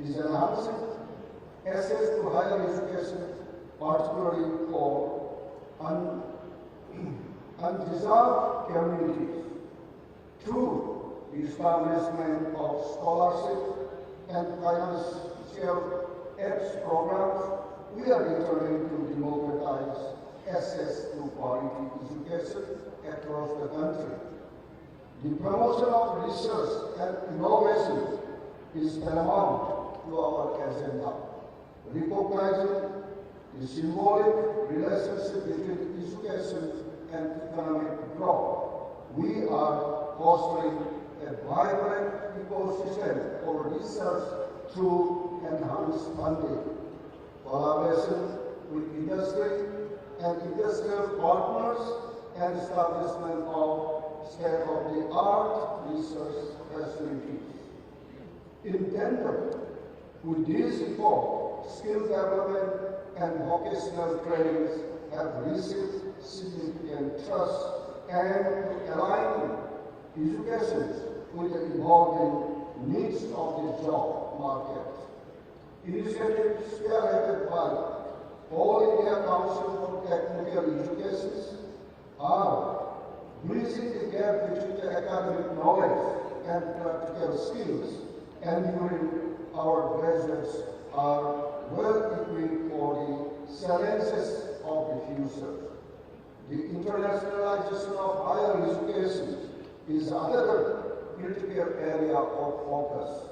is enhancing access to higher education, particularly for undeserved communities, through the establishment of scholarship and financial aids programs. We are determined to democratize access to quality education across the country. The promotion of research and innovation is paramount to our agenda. Recognizing the symbolic relationship between education and economic growth, we are fostering a vibrant ecosystem for research through enhanced funding, collaboration with industry and industrial partners, and establishment of state-of-the-art research facilities. In tandem with this reform, skill development and vocational trainings have received significant trust and aligning education with the evolving needs of the job market. Initiatives spearheaded by All India Council for Technical Education are bridging the gap between the academic knowledge and practical skills, ensuring our graduates are well equipped for the challenges of the future. The internationalization of higher education is another critical area of focus.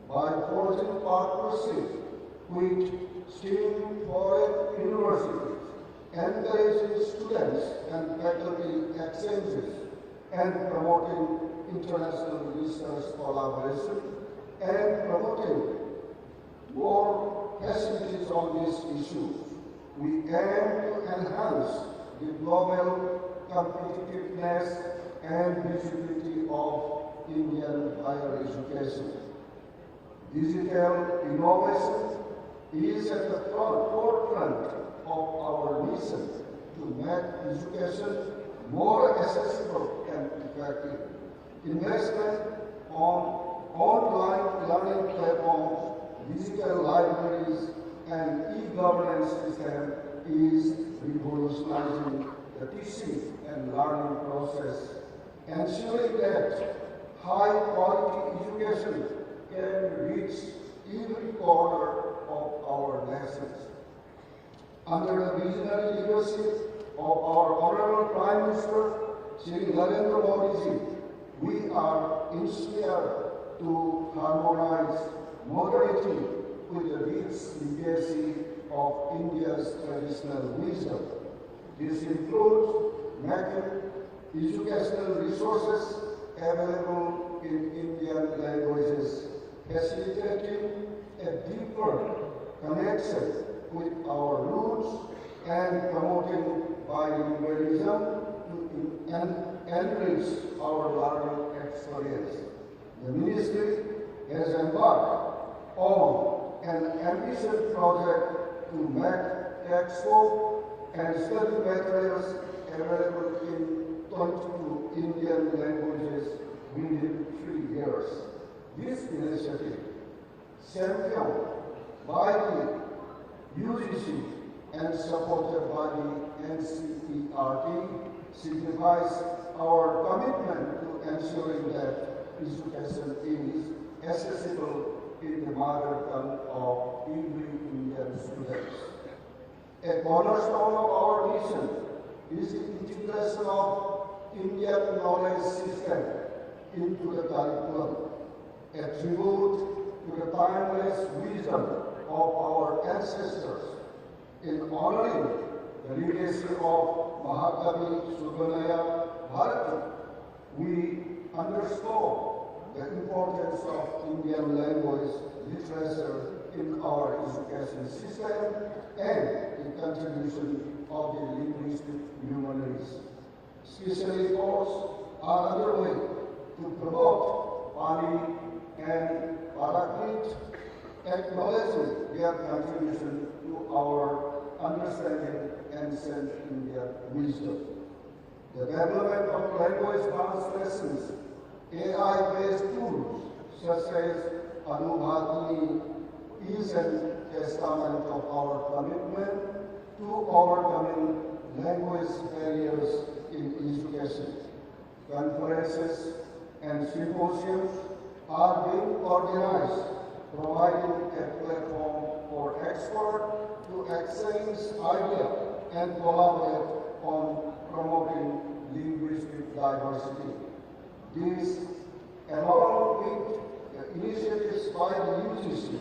By forging partnerships with STEM foreign universities, encouraging students and faculty exchanges, and promoting international research collaboration, and promoting more facilities on this issue, we aim to enhance the global competitiveness and visibility of Indian higher education. Digital innovation is at the forefront of our mission to make education more accessible and effective. Investment on online learning platforms, digital libraries, and e-governance system is revolutionizing the teaching and learning process, ensuring that high-quality education can reach every corner of our nations. Under the visionary leadership of our Honorable Prime Minister, Shri Narendra Modi ji, we are inspired to harmonize modernity with the rich legacy of India's traditional wisdom. This includes making educational resources available in Indian languages, facilitating a deeper connection with our roots, and promoting bilingualism to enrich our learning experience. The Ministry has embarked on an ambitious project to make textbook and study materials available in 22 Indian languages within 3 years. This initiative, championed by the UGC and supported by the NCERT, signifies our commitment to ensuring that education is accessible in the mother tongue of every Indian student. A cornerstone of our mission is the integration of Indian knowledge system into the curriculum, a tribute to the timeless wisdom of our ancestors in honoring the legacy of Mahakavi Subramanya Bharati. We underscore the importance of Indian language literature in our education system and the contribution of the linguistic humanities. Special efforts are underway to promote Pali and Prakrit, acknowledging their contribution to our understanding ancient Indian wisdom. The development of language translations, AI-based tools such as Anubhati is an testament of our commitment to overcoming language barriers in education. Conferences and symposiums are being organized, providing a platform for experts to exchange ideas and collaborate on promoting linguistic diversity. This, along with the initiatives by the UGC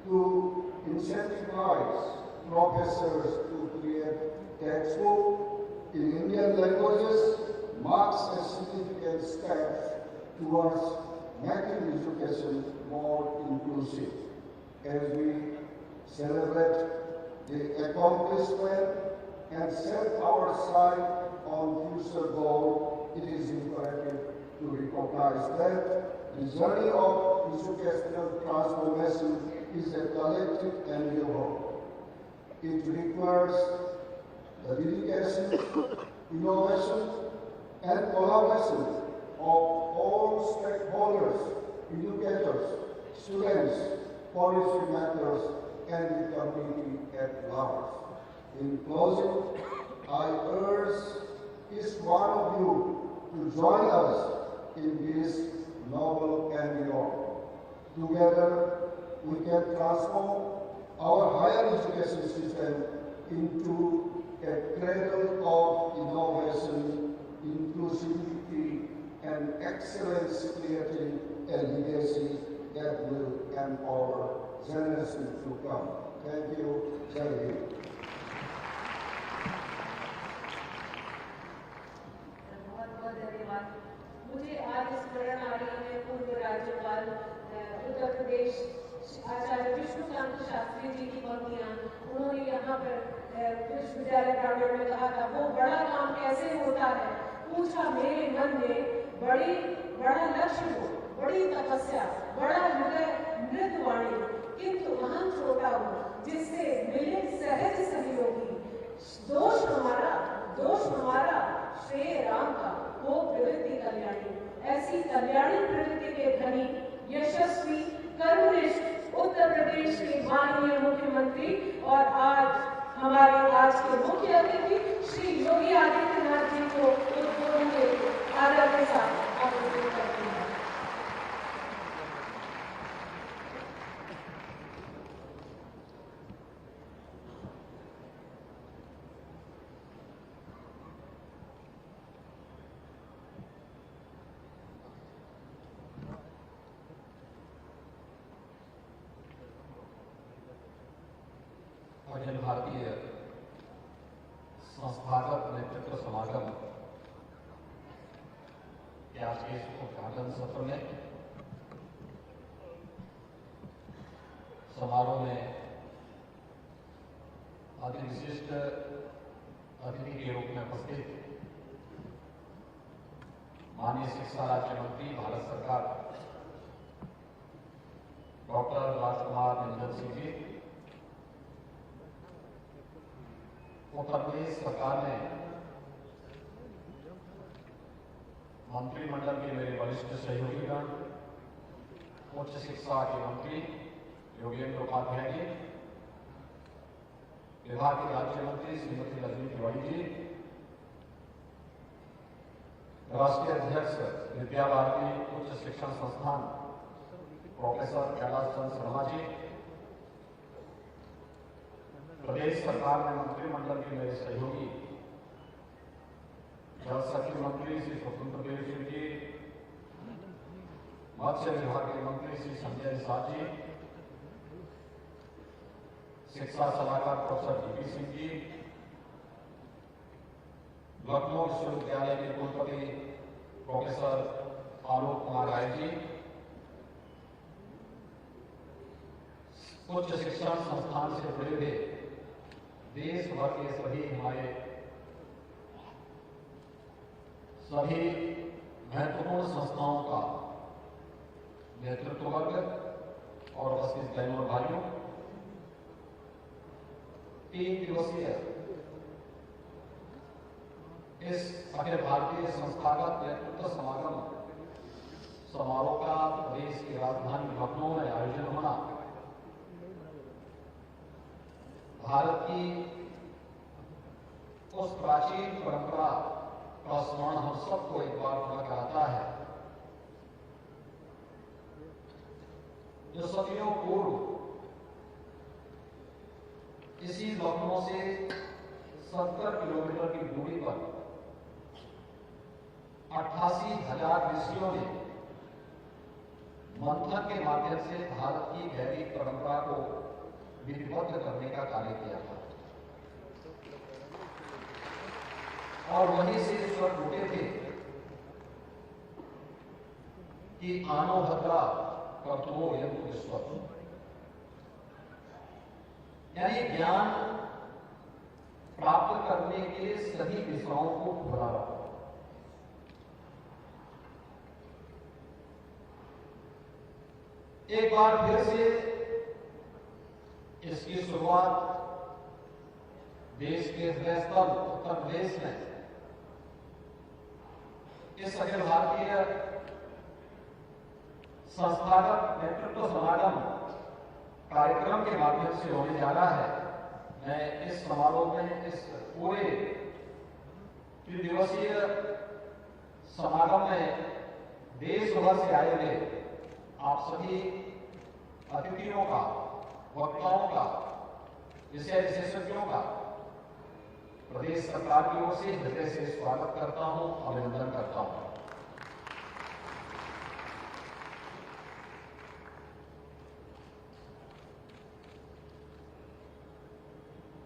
to incentivize professors to create textbooks in Indian languages, marks a significant step towards making education more inclusive. As we celebrate the accomplishment and set our sight on future goals, it is imperative to recognize that the journey of educational transformation is a collective endeavor. It requires the dedication, innovation, and collaboration of all stakeholders, educators, students, policymakers, and the community at large. In closing, I urge each one of you to join us in this noble endeavor. Together, we can transform our higher education system into a cradle of innovation, inclusivity, and excellence, creating a legacy that will empower generations to come. Thank you. Jai Hind. बहुत धन्यवाद। मुझे आज स्मरण आ रही है पूर्व राज्यपाल उत्तर प्रदेश आचार्य विष्णुकांत शास्त्री जी की पंक्तियां। उन्होंने यहाँ पर विश्वविद्यालय ग्रामीण में कहा था, वो बड़ा काम कैसे होता है, पूछा मेरे मन में, बड़ा लक्ष्य हो, बड़ी तपस्या, बड़ा हृदय, मृदु वाणी, किंतु महान छोटा हो, जिससे मिले सहज सहयोगी। दोष हमारा श्रेय राम का, हो प्रवृत्ति कल्याणी। ऐसी कल्याणी प्रवृत्ति के धनी, यशस्वी, कर्मनिष्ठ उत्तर प्रदेश के माननीय मुख्यमंत्री और हमारे आज के मुख्य अतिथि श्री योगी आदित्यनाथ जी को उद्बोधन के आदर के साथ आमंत्रित करते हैं। अखिल भारतीय संस्थागत नेतृत्व समागम के आज के उद्घाटन सत्र में समारोह में अति विशिष्ट अतिथि के रूप में उपस्थित माननीय शिक्षा राज्य मंत्री भारत सरकार डॉक्टर राजकुमार निरंजन सिंह जी, उत्तर प्रदेश सरकार ने मंत्रिमंडल के मेरे वरिष्ठ सहयोगीगण, उच्च शिक्षा के मंत्री योगेंद्र उपाध्याय जी, विभाग के राज्य मंत्री श्रीमती रजनी तिवारी जी, राष्ट्रीय अध्यक्ष विद्या भारती उच्च शिक्षण संस्थान प्रोफेसर कैलाश चंद्र शर्मा जी, प्रदेश सरकार में मंत्रिमंडल के मेरे सहयोगी जल शक्ति मंत्री श्री स्वतंत्र देव सिंह जी, मत्स्य विभाग के मंत्री श्री संजय निषाद जी, शिक्षा सलाहकार प्रोफेसर जीपी सिंह जी, लखनऊ विश्वविद्यालय के कुलपति प्रोफेसर आलोक कुमार राय जी, उच्च शिक्षण संस्थान से जुड़े हुए देश भर के सभी महत्वपूर्ण संस्थाओं का नेतृत्व वर्ग और उपस्थित बहनों और भाइयों, 3 दिवसीय इस अखिल भारतीय संस्थागत नेतृत्व समागम समारोह का प्रदेश की राजधानी लखनऊ में आयोजन होना भारत की उस प्राचीन परंपरा का स्मरण हम सबको एक बार पुनः कराता है, जो सदियों पूर्व इसी लखनऊ से 70 किलोमीटर की दूरी पर 88,000 ऋषियों ने मंथन के माध्यम से भारत की वैदिक परंपरा को विधिबद्ध करने का कार्य किया था और वहीं से स्वर टूटे थे कि आनो भद्रा कर्तुमो यन्तु विश्वत, यानी ज्ञान प्राप्त करने के लिए सभी दिशाओं को खुला रखो। एक बार फिर से इसकी शुरुआत देश के हृदयस्थल उत्तर प्रदेश में इस अखिल भारतीय संस्थागत नेतृत्व समागम कार्यक्रम के माध्यम से होने जा रहा है। मैं इस समारोह में, इस पूरे त्रिदिवसीय समागम में देश भर से आए हुए आप सभी अतिथियों का, वक्ताओं का, विषय विशेषज्ञों का प्रदेश सरकार की ओर से हृदय से स्वागत करता हूं, अभिनंदन करता हूं।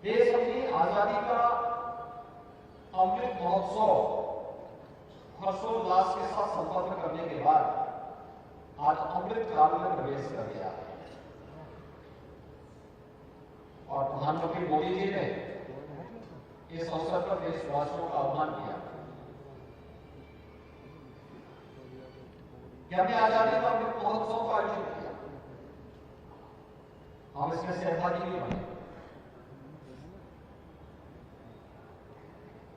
देश अपनी आजादी का अमृत महोत्सव हर्षोल्लास के साथ संपन्न करने के बाद आज अमृत काल में प्रवेश कर गया और प्रधानमंत्री मोदी जी ने इस अवसर पर देशवासियों का आह्वान किया कि हमने आजादी का अमृत महोत्सव का आयोजन किया, हम इसमें सहभागी नहीं बने,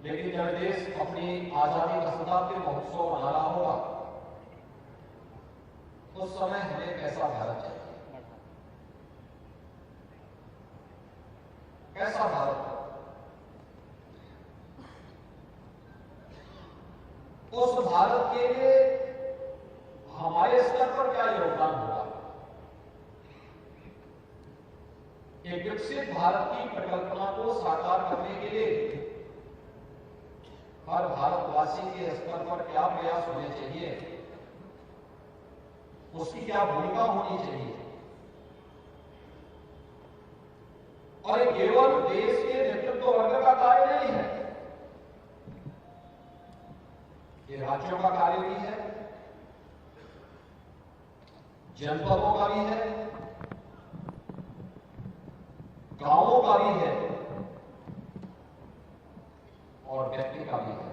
लेकिन जब देश अपनी आजादी का शताब्दी महोत्सव मना रहा होगा उस समय हमें कैसा भारत चाहिए, कैसा भारत, उस भारत के लिए हमारे स्तर पर क्या योगदान होगा। एक विकसित भारत की परिकल्पना को साकार करने के लिए हर भारतवासी के स्तर पर क्या प्रयास होने चाहिए, उसकी क्या भूमिका होनी चाहिए। और ये केवल देश के नेतृत्व वर्ग का कार्य नहीं है, ये राज्यों का कार्य भी है, जनपदों का भी है, गांवों का भी है और व्यक्ति का भी है।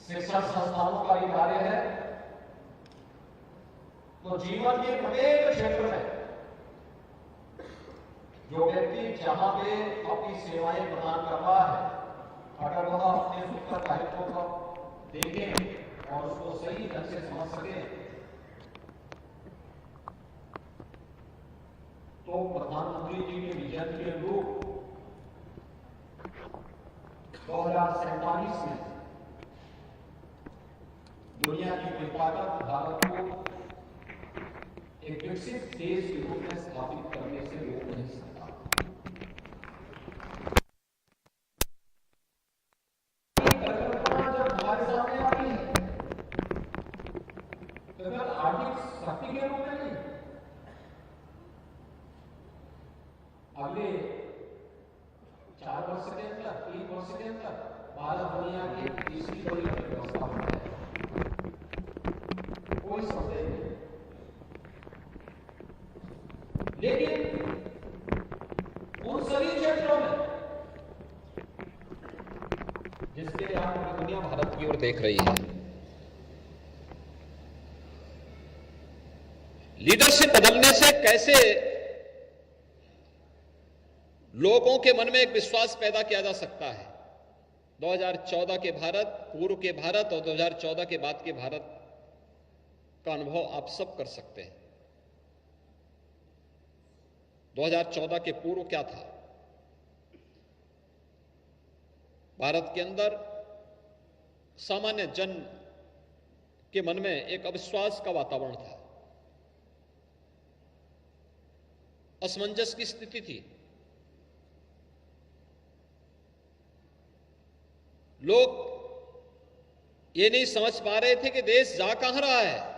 शिक्षण संस्थानों का भी कार्य है। तो जीवन के प्रत्येक क्षेत्र में जो व्यक्ति जहां पे अपनी सेवाएं प्रदान कर रहा है, अगर वह अपने उत्तरदायित्व को देखें और उसको सही ढंग से समझ सके, तो प्रधानमंत्री जी के विजन के अनुरूप 2047 में दुनिया की ताकत भारत को एक विकसित देश के रूप में स्थापित करने से रोक नहीं सकता। परिकल्पना जब हमारे सामने आती है तो केवल आर्थिक शक्ति के रूप में नहीं, अगले 4 वर्ष के अंदर, 3 वर्ष के अंदर भारत दुनिया की तीसरी बड़ी अर्थव्यवस्था बन जाए, कोई संदेह नहीं। लेकिन उन सभी क्षेत्रों में जिसके लिए आज पूरी दुनिया भारत की ओर देख रही है, लीडरशिप बदलने से कैसे लोगों के मन में एक विश्वास पैदा किया जा सकता है। 2014 के भारत, पूर्व के भारत और 2014 के बाद के भारत का अनुभव आप सब कर सकते हैं। 2014 के पूर्व क्या था? भारत के अंदर सामान्य जन के मन में एक अविश्वास का वातावरण था, असमंजस की स्थिति थी। लोग ये नहीं समझ पा रहे थे कि देश जा कहां रहा है।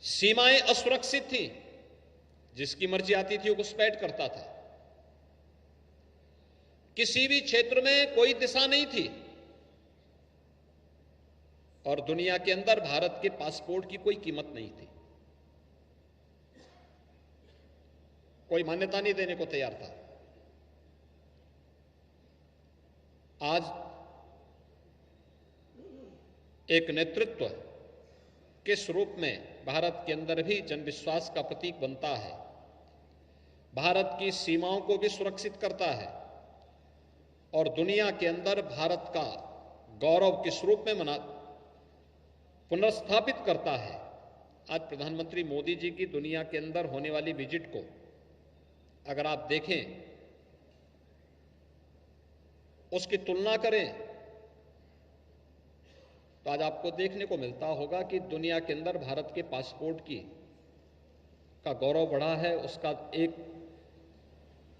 सीमाएं असुरक्षित थी, जिसकी मर्जी आती थी वो घुसपैठ करता था। किसी भी क्षेत्र में कोई दिशा नहीं थी। और दुनिया के अंदर भारत के पासपोर्ट की कोई कीमत नहीं थी, कोई मान्यता नहीं देने को तैयार था। आज एक नेतृत्व किस रूप में भारत के अंदर भी जनविश्वास का प्रतीक बनता है, भारत की सीमाओं को भी सुरक्षित करता है और दुनिया के अंदर भारत का गौरव किस रूप में पुनर्स्थापित करता है। आज प्रधानमंत्री मोदी जी की दुनिया के अंदर होने वाली विजिट को अगर आप देखें, उसकी तुलना करें, तो आज आपको देखने को मिलता होगा कि दुनिया के अंदर भारत के पासपोर्ट का गौरव बढ़ा है, उसका एक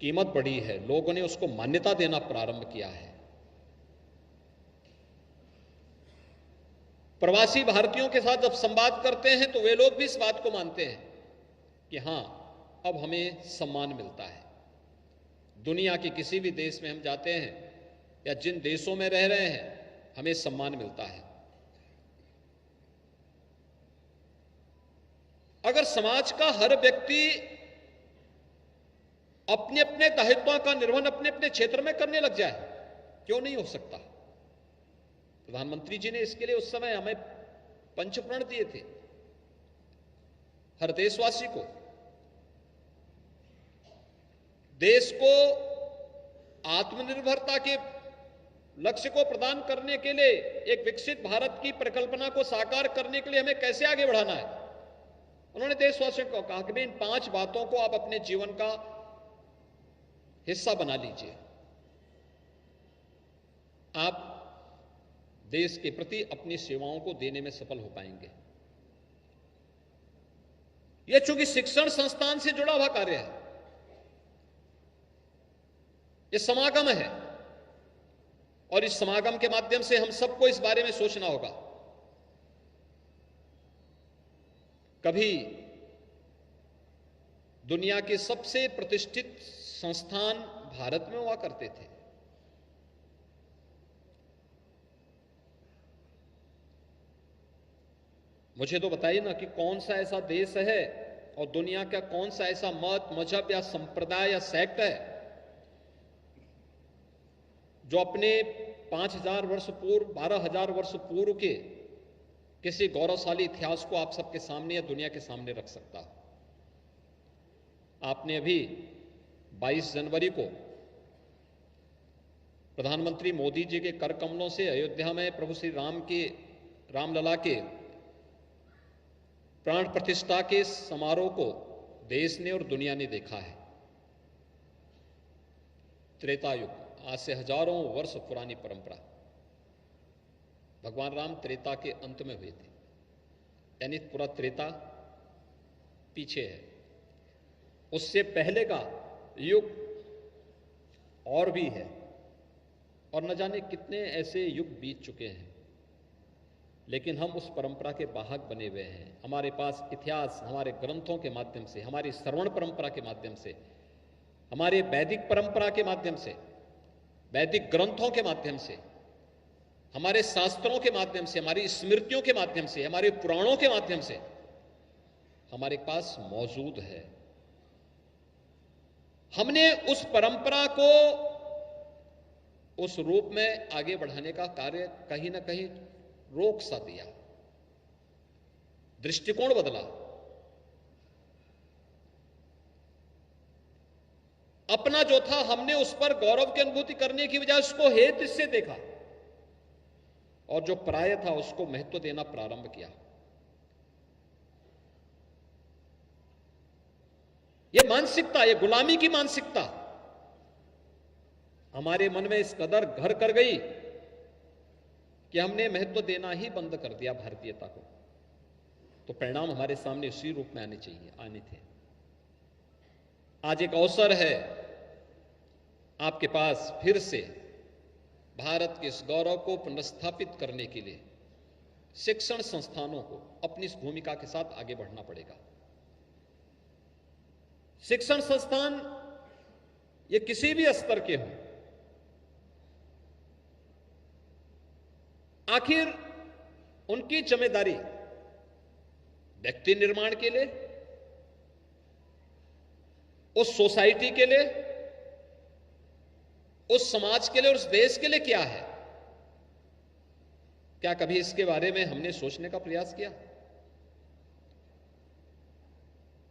कीमत बढ़ी है, लोगों ने उसको मान्यता देना प्रारंभ किया है। प्रवासी भारतीयों के साथ जब संवाद करते हैं तो वे लोग भी इस बात को मानते हैं कि हां, अब हमें सम्मान मिलता है। दुनिया के किसी भी देश में हम जाते हैं या जिन देशों में रह रहे हैं, हमें सम्मान मिलता है। अगर समाज का हर व्यक्ति अपने अपने दायित्वों का निर्वहन अपने अपने क्षेत्र में करने लग जाए, क्यों नहीं हो सकता? प्रधानमंत्री जी ने इसके लिए उस समय हमें पंचप्रण दिए थे, हर देशवासी को। देश को आत्मनिर्भरता के लक्ष्य को प्रदान करने के लिए, एक विकसित भारत की परिकल्पना को साकार करने के लिए हमें कैसे आगे बढ़ाना है, उन्होंने देशवासियों को कहा कि इन 5 बातों को आप अपने जीवन का हिस्सा बना लीजिए, आप देश के प्रति अपनी सेवाओं को देने में सफल हो पाएंगे। यह चूंकि शिक्षण संस्थान से जुड़ा हुआ कार्य है, यह समागम है और इस समागम के माध्यम से हम सबको इस बारे में सोचना होगा। कभी दुनिया के सबसे प्रतिष्ठित संस्थान भारत में हुआ करते थे। मुझे तो बताइए ना कि कौन सा ऐसा देश है और दुनिया का कौन सा ऐसा मत, मजहब या संप्रदाय या सेक्ट है जो अपने 5000 वर्ष पूर्व, 12000 वर्ष पूर्व के किसी गौरवशाली इतिहास को आप सबके सामने या दुनिया के सामने रख सकता हो। आपने अभी 22 जनवरी को प्रधानमंत्री मोदी जी के कर कमलों से अयोध्या में प्रभु श्री रामलला के प्राण प्रतिष्ठा के समारोह को देश ने और दुनिया ने देखा है। त्रेता युग, आज से हजारों वर्ष पुरानी परंपरा, भगवान राम त्रेता के अंत में हुए थे, यानी पूरा त्रेता पीछे है। उससे पहले का युग और भी है और न जाने कितने ऐसे युग बीत चुके हैं, लेकिन हम उस परंपरा के वाहक बने हुए हैं। हमारे पास इतिहास हमारे ग्रंथों के माध्यम से, हमारी श्रवण परंपरा के माध्यम से, हमारे वैदिक परंपरा के माध्यम से, वैदिक ग्रंथों के माध्यम से, हमारे शास्त्रों के माध्यम से, हमारी स्मृतियों के माध्यम से, हमारे पुराणों के माध्यम से हमारे पास मौजूद है। हमने उस परंपरा को उस रूप में आगे बढ़ाने का कार्य कहीं ना कहीं रोक सा दिया, दृष्टिकोण बदला। अपना जो था हमने उस पर गौरव की अनुभूति करने की बजाय उसको हेत से देखा और जो पराय था उसको महत्व देना प्रारंभ किया। यह मानसिकता, यह गुलामी की मानसिकता हमारे मन में इस कदर घर कर गई कि हमने महत्व देना ही बंद कर दिया भारतीयता को। तो परिणाम हमारे सामने उसी रूप में आने थे। आज एक अवसर है आपके पास फिर से भारत के इस गौरव को पुनर्स्थापित करने के लिए शिक्षण संस्थानों को अपनी इस भूमिका के साथ आगे बढ़ना पड़ेगा। शिक्षण संस्थान ये किसी भी स्तर के हों, आखिर उनकी जिम्मेदारी व्यक्ति निर्माण के लिए, उस सोसाइटी के लिए, उस समाज के लिए, उस देश के लिए क्या है? क्या कभी इसके बारे में हमने सोचने का प्रयास किया?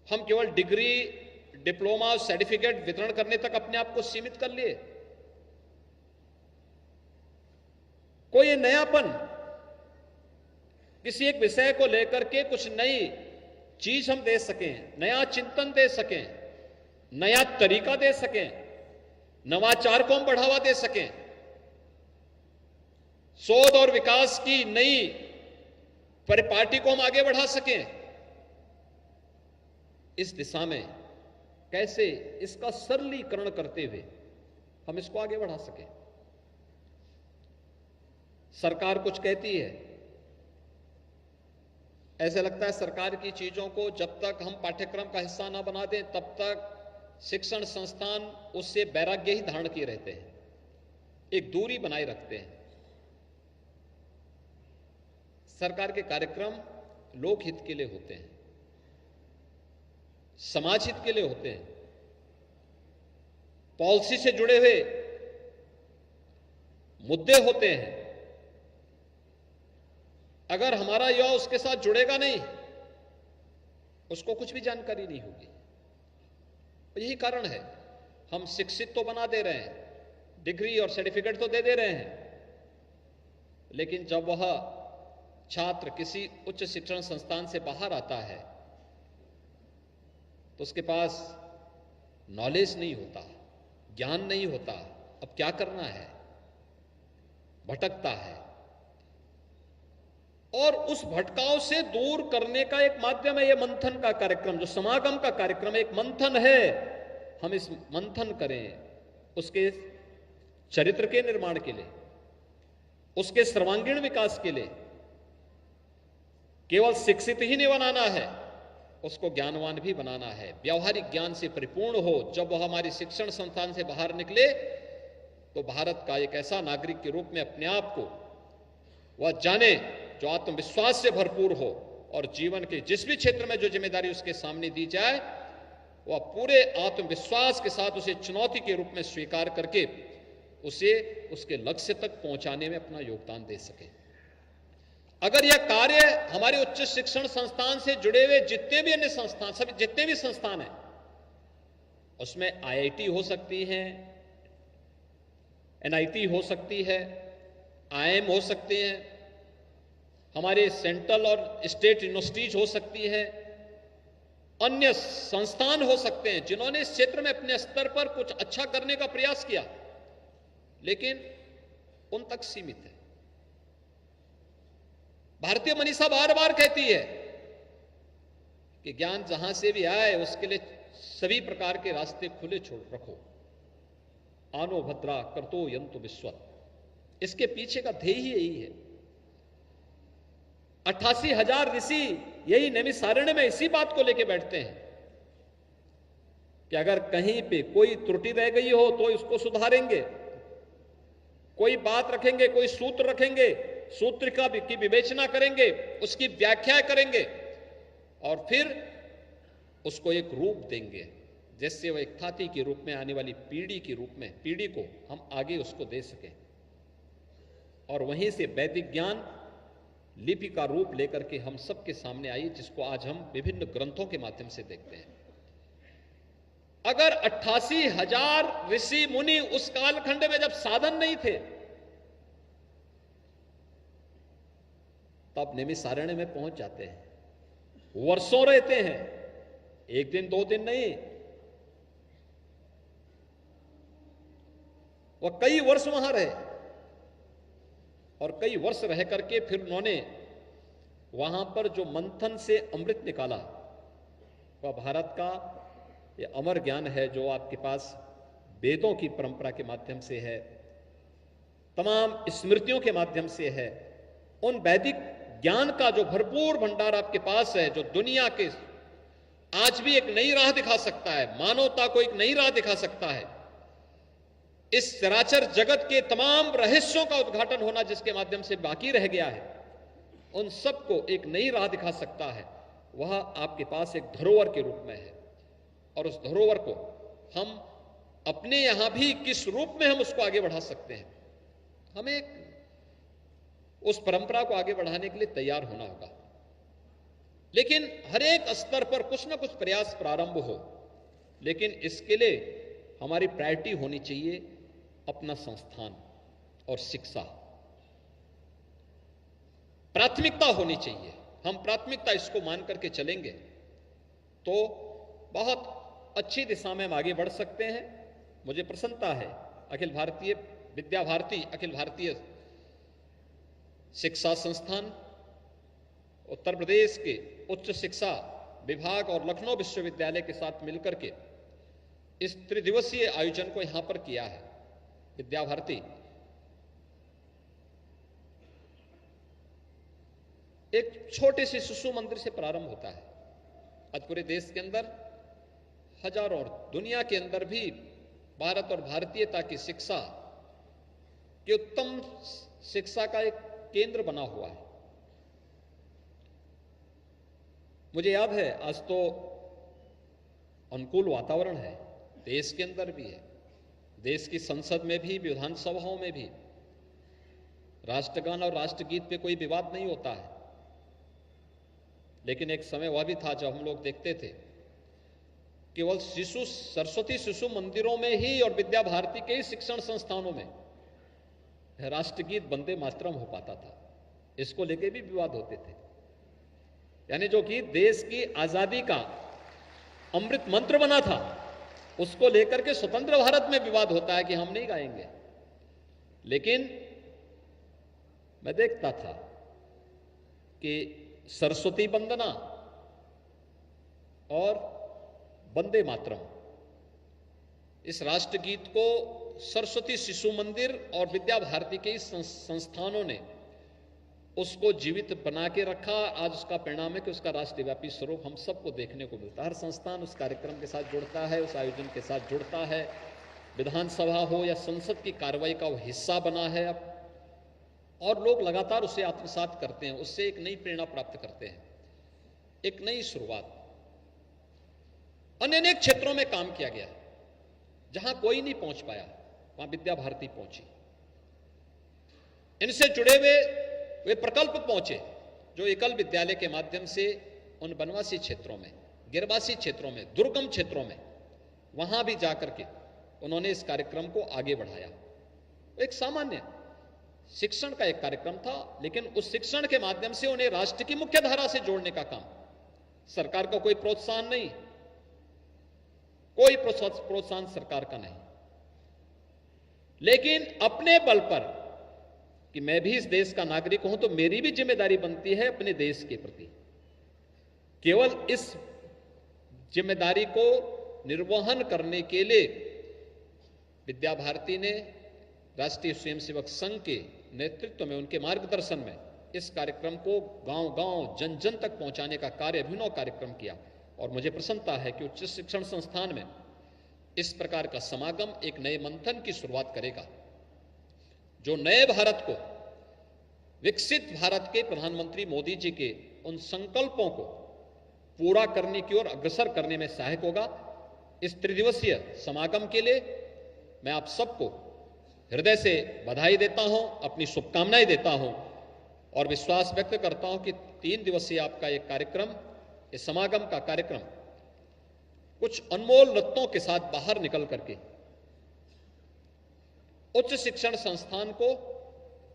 हम केवल डिग्री, डिप्लोमा और सर्टिफिकेट वितरण करने तक अपने आप को सीमित कर लिए। कोई नयापन, किसी एक विषय को लेकर के कुछ नई चीज हम दे सकें, नया चिंतन दे सकें, नया तरीका दे सकें, नवाचार को हम बढ़ावा दे सकें, शोध और विकास की नई परिपाटी को हम आगे बढ़ा सकें, इस दिशा में कैसे इसका सरलीकरण करते हुए हम इसको आगे बढ़ा सकें। सरकार कुछ कहती है, ऐसे लगता है सरकार की चीजों को जब तक हम पाठ्यक्रम का हिस्सा ना बना दें तब तक शिक्षण संस्थान उससे वैराग्य ही धारण किए रहते हैं, एक दूरी बनाए रखते हैं। सरकार के कार्यक्रम लोकहित के लिए होते हैं, समाज हित के लिए होते हैं, पॉलिसी से जुड़े हुए मुद्दे होते हैं। अगर हमारा युवा उसके साथ जुड़ेगा नहीं, उसको कुछ भी जानकारी नहीं होगी। यही कारण है हम शिक्षित तो बना दे रहे हैं, डिग्री और सर्टिफिकेट तो दे दे रहे हैं, लेकिन जब वह छात्र किसी उच्च शिक्षण संस्थान से बाहर आता है तो उसके पास नॉलेज नहीं होता, ज्ञान नहीं होता, अब क्या करना है, भटकता है। और उस भटकाव से दूर करने का एक माध्यम है ये मंथन का कार्यक्रम, जो समागम का कार्यक्रम एक मंथन है। हम इस मंथन करें उसके चरित्र के निर्माण के लिए, उसके सर्वांगीण विकास के लिए। केवल शिक्षित ही नहीं बनाना है, उसको ज्ञानवान भी बनाना है, व्यावहारिक ज्ञान से परिपूर्ण हो। जब वह हमारे शिक्षण संस्थान से बाहर निकले तो भारत का एक ऐसा नागरिक के रूप में अपने आप को वह जाने जो आत्मविश्वास से भरपूर हो, और जीवन के जिस भी क्षेत्र में जो जिम्मेदारी उसके सामने दी जाए वह पूरे आत्मविश्वास के साथ उसे चुनौती के रूप में स्वीकार करके उसे उसके लक्ष्य तक पहुंचाने में अपना योगदान दे सके। अगर यह कार्य हमारे उच्च शिक्षण संस्थान से जुड़े हुए जितने भी अन्य संस्थान, सभी जितने भी संस्थान हैं, उसमें IIT हो सकती है, NIT हो सकती है, IIM हो सकते हैं, हमारे सेंट्रल और स्टेट यूनिवर्सिटीज हो सकती है, अन्य संस्थान हो सकते हैं जिन्होंने इस क्षेत्र में अपने स्तर पर कुछ अच्छा करने का प्रयास किया, लेकिन उन तक सीमित है। भारतीय मनीषा बार बार कहती है कि ज्ञान जहां से भी आए उसके लिए सभी प्रकार के रास्ते खुले छोड़ रखो। आनो भद्रा करतो यंतु विश्वत, इसके पीछे का ध्येय ही यही है। 88,000 ऋषि यही नैमिषारण्य में इसी बात को लेकर बैठते हैं कि अगर कहीं पे कोई त्रुटि रह गई हो तो इसको सुधारेंगे, कोई बात रखेंगे, कोई सूत्र रखेंगे, सूत्र की विवेचना करेंगे, उसकी व्याख्या करेंगे और फिर उसको एक रूप देंगे, जिससे वह एक ख्याति के रूप में आने वाली पीढ़ी के रूप में पीढ़ी को हम आगे उसको दे सकें। और वहीं से वैदिक ज्ञान लिपि का रूप लेकर के हम सबके सामने आई, जिसको आज हम विभिन्न ग्रंथों के माध्यम से देखते हैं। अगर 88,000 ऋषि मुनि उस कालखंड में जब साधन नहीं थे तब नैमिषारण्य में पहुंच जाते हैं, वर्षों रहते हैं, एक दिन दो दिन नहीं, वह कई वर्ष वहां रहे और कई वर्ष रह करके फिर उन्होंने वहां पर जो मंथन से अमृत निकाला वह भारत का ये अमर ज्ञान है, जो आपके पास वेदों की परंपरा के माध्यम से है, तमाम स्मृतियों के माध्यम से है। उन वैदिक ज्ञान का जो भरपूर भंडार आपके पास है, जो दुनिया के आज भी एक नई राह दिखा सकता है, मानवता को एक नई राह दिखा सकता है। इस चराचर जगत के तमाम रहस्यों का उद्घाटन होना जिसके माध्यम से बाकी रह गया है, उन सबको एक नई राह दिखा सकता है, वह आपके पास एक धरोहर के रूप में है। और उस धरोहर को हम अपने यहां भी किस रूप में हम उसको आगे बढ़ा सकते हैं, हमें उस परंपरा को आगे बढ़ाने के लिए तैयार होना होगा। लेकिन हर एक स्तर पर कुछ ना कुछ प्रयास प्रारंभ हो, लेकिन इसके लिए हमारी प्रायोरिटी होनी चाहिए अपना संस्थान और शिक्षा, प्राथमिकता होनी चाहिए। हम प्राथमिकता इसको मान करके चलेंगे तो बहुत अच्छी दिशा में हम आगे बढ़ सकते हैं। मुझे प्रसन्नता है अखिल भारतीय विद्या भारती, अखिल भारतीय शिक्षा संस्थान, उत्तर प्रदेश के उच्च शिक्षा विभाग और लखनऊ विश्वविद्यालय के साथ मिलकर के इस त्रिदिवसीय आयोजन को यहां पर किया है। विद्या भारती एक छोटे से शिशु मंदिर से प्रारंभ होता है। आज पूरे देश के अंदर हजारों और दुनिया के अंदर भी भारत और भारतीयता की शिक्षा की उत्तम शिक्षा का एक केंद्र बना हुआ है। मुझे याद है, आज तो अनुकूल वातावरण है, देश के अंदर भी है, देश की संसद में भी, विधानसभाओं में भी राष्ट्रगान और राष्ट्रगीत पे कोई विवाद नहीं होता है। लेकिन एक समय वह भी था जब हम लोग देखते थे केवल सरस्वती शिशु मंदिरों में ही और विद्या भारती के ही शिक्षण संस्थानों में राष्ट्रगीत वंदे मातरम हो पाता था। इसको लेके भी विवाद होते थे। यानी जो कि देश की आजादी का अमृत मंत्र बना था, उसको लेकर के स्वतंत्र भारत में विवाद होता है कि हम नहीं गाएंगे। लेकिन मैं देखता था कि सरस्वती वंदना और वंदे मातरम, इस राष्ट्रगीत को सरस्वती शिशु मंदिर और विद्या भारती के संस्थानों ने उसको जीवित बना के रखा। आज उसका परिणाम है कि उसका राष्ट्रव्यापी स्वरूप हम सबको देखने को मिलता है। हर संस्थान उस कार्यक्रम के साथ जुड़ता है, उस आयोजन के साथ जुड़ता है। विधानसभा हो या संसद की कार्रवाई का वो हिस्सा बना है अब, और लोग लगातार उसे आत्मसात करते हैं, उससे एक नई प्रेरणा प्राप्त करते हैं, एक नई शुरुआत। अनेक क्षेत्रों में काम किया गया, जहां कोई नहीं पहुंच पाया वहां विद्या भारती पहुंची। इनसे जुड़े हुए वे प्रकल्प पहुंचे जो एकल विद्यालय के माध्यम से उन वनवासी क्षेत्रों में, गिरवासी क्षेत्रों में, दुर्गम क्षेत्रों में, वहां भी जाकर के उन्होंने इस कार्यक्रम को आगे बढ़ाया। एक सामान्य शिक्षण का एक कार्यक्रम था, लेकिन उस शिक्षण के माध्यम से उन्हें राष्ट्र की मुख्य धारा से जोड़ने का काम, सरकार का कोई प्रोत्साहन नहीं, कोई प्रोत्साहन सरकार का नहीं, लेकिन अपने बल पर कि मैं भी इस देश का नागरिक हूं तो मेरी भी जिम्मेदारी बनती है अपने देश के प्रति। केवल इस जिम्मेदारी को निर्वहन करने के लिए विद्या भारती ने राष्ट्रीय स्वयंसेवक संघ के नेतृत्व में, उनके मार्गदर्शन में इस कार्यक्रम को गांव-गांव, जन-जन तक पहुंचाने का कार्य, अभिनव कार्यक्रम किया। और मुझे प्रसन्नता है कि उच्च शिक्षण संस्थान में इस प्रकार का समागम एक नए मंथन की शुरुआत करेगा, जो नए भारत को, विकसित भारत के प्रधानमंत्री मोदी जी के उन संकल्पों को पूरा करने की ओर अग्रसर करने में सहायक होगा। इस त्रिदिवसीय समागम के लिए मैं आप सबको हृदय से बधाई देता हूं, अपनी शुभकामनाएं देता हूं और विश्वास व्यक्त करता हूं कि 3 दिवसीय आपका एक कार्यक्रम, इस समागम का कार्यक्रम कुछ अनमोल रत्नों के साथ बाहर निकल करके उच्च शिक्षण संस्थान को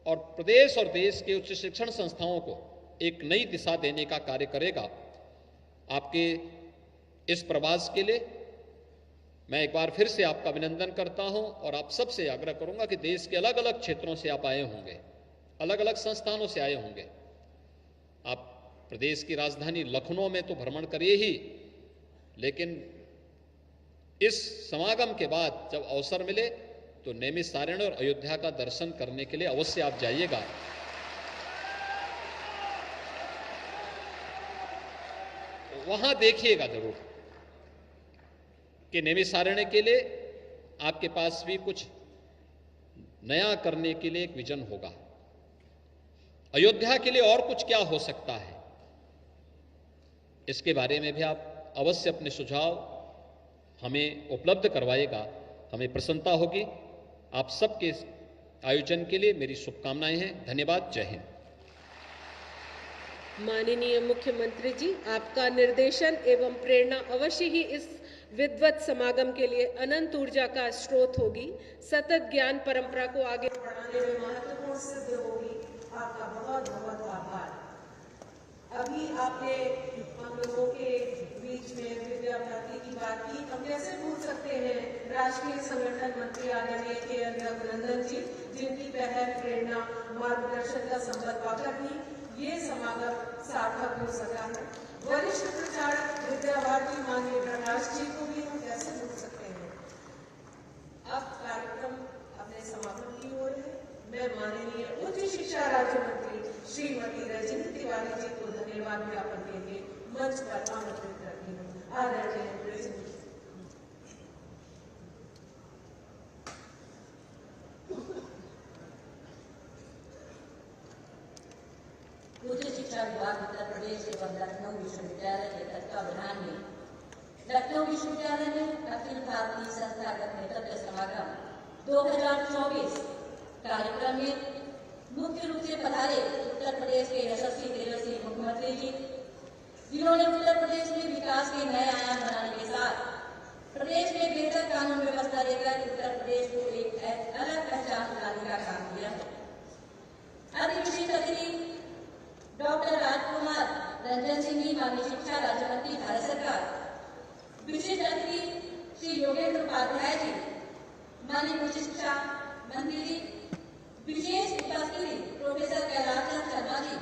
और प्रदेश और देश के उच्च शिक्षण संस्थाओं को एक नई दिशा देने का कार्य करेगा। आपके इस प्रवास के लिए मैं एक बार फिर से आपका अभिनंदन करता हूं और आप सबसे आग्रह करूंगा कि देश के अलग अलग क्षेत्रों से आप आए होंगे, अलग अलग संस्थानों से आए होंगे। आप प्रदेश की राजधानी लखनऊ में तो भ्रमण करिए ही, लेकिन इस समागम के बाद जब अवसर मिले तो नैमिषारण्य और अयोध्या का दर्शन करने के लिए अवश्य आप जाइएगा। वहां देखिएगा जरूर कि नैमिषारण्य के लिए आपके पास भी कुछ नया करने के लिए एक विजन होगा। अयोध्या के लिए और कुछ क्या हो सकता है, इसके बारे में भी आप अवश्य अपने सुझाव हमें उपलब्ध करवाएगा, हमें प्रसन्नता होगी। आप सबके आयोजन के लिए मेरी शुभकामनाएं हैं। धन्यवाद। जय हिंद। माननीय मुख्यमंत्री जी, आपका निर्देशन एवं प्रेरणा अवश्य ही इस विद्वत समागम के लिए अनंत ऊर्जा का स्रोत होगी, सतत ज्ञान परंपरा को आगे बढ़ाने में महत्वपूर्ण सिद्ध होगी। आपका बहुत बहुत आभार। अभी आपने हम लोगों के बीच में विद्या भारती की बात की, हम कैसे भूल सकते हैं राष्ट्रीय संगठन मंत्री आदरणीय के रघुनंदन जी, जिनकी पहल, प्रेरणा, मार्गदर्शन का संबल पाकर भी ये समागम सार्थक हो सका है। वरिष्ठ प्रचारक विद्या भारती माननीय प्रकाश जी को भी हम कैसे भूल सकते हैं। अब कार्यक्रम अपने समापन की ओर है। मैं माननीय उच्च शिक्षा राज्य मंत्री श्रीमती रजनी तिवारी जी को धन्यवाद ज्ञापन के लिए मंच पर आमंत्रित करती हूँ। आदरणीय रजनी। उच्च शिक्षा विभाग उत्तर प्रदेश एवं लखनऊ विश्वविद्यालय के तत्वावधान में लखनऊ विश्वविद्यालय में अखिल भारतीय संस्थागत नेतृत्व समागम 2024 कार्यक्रम में मुख्य रूप से पधारे उत्तर प्रदेश के यशस्वी तेजस्वी मुख्यमंत्री जी, जिन्होंने उत्तर प्रदेश में विकास के नए आयाम बनाने के साथ प्रदेश में बेहतर कानून व्यवस्था देकर उत्तर प्रदेश को एक अलग पहचान दिलाने का काम किया है। अति विशिष्ट अतिथि डॉक्टर राजकुमार रंजन सिंह जी, माननीय शिक्षा राज्य मंत्री भारत सरकार। विशिष्ट अतिथि श्री योगेंद्र उपाध्याय जी, माननीय उच्च शिक्षा मंत्री जी। विशेष उपस्थिति प्रोफेसर कैलाश चंद्र शर्मा जी,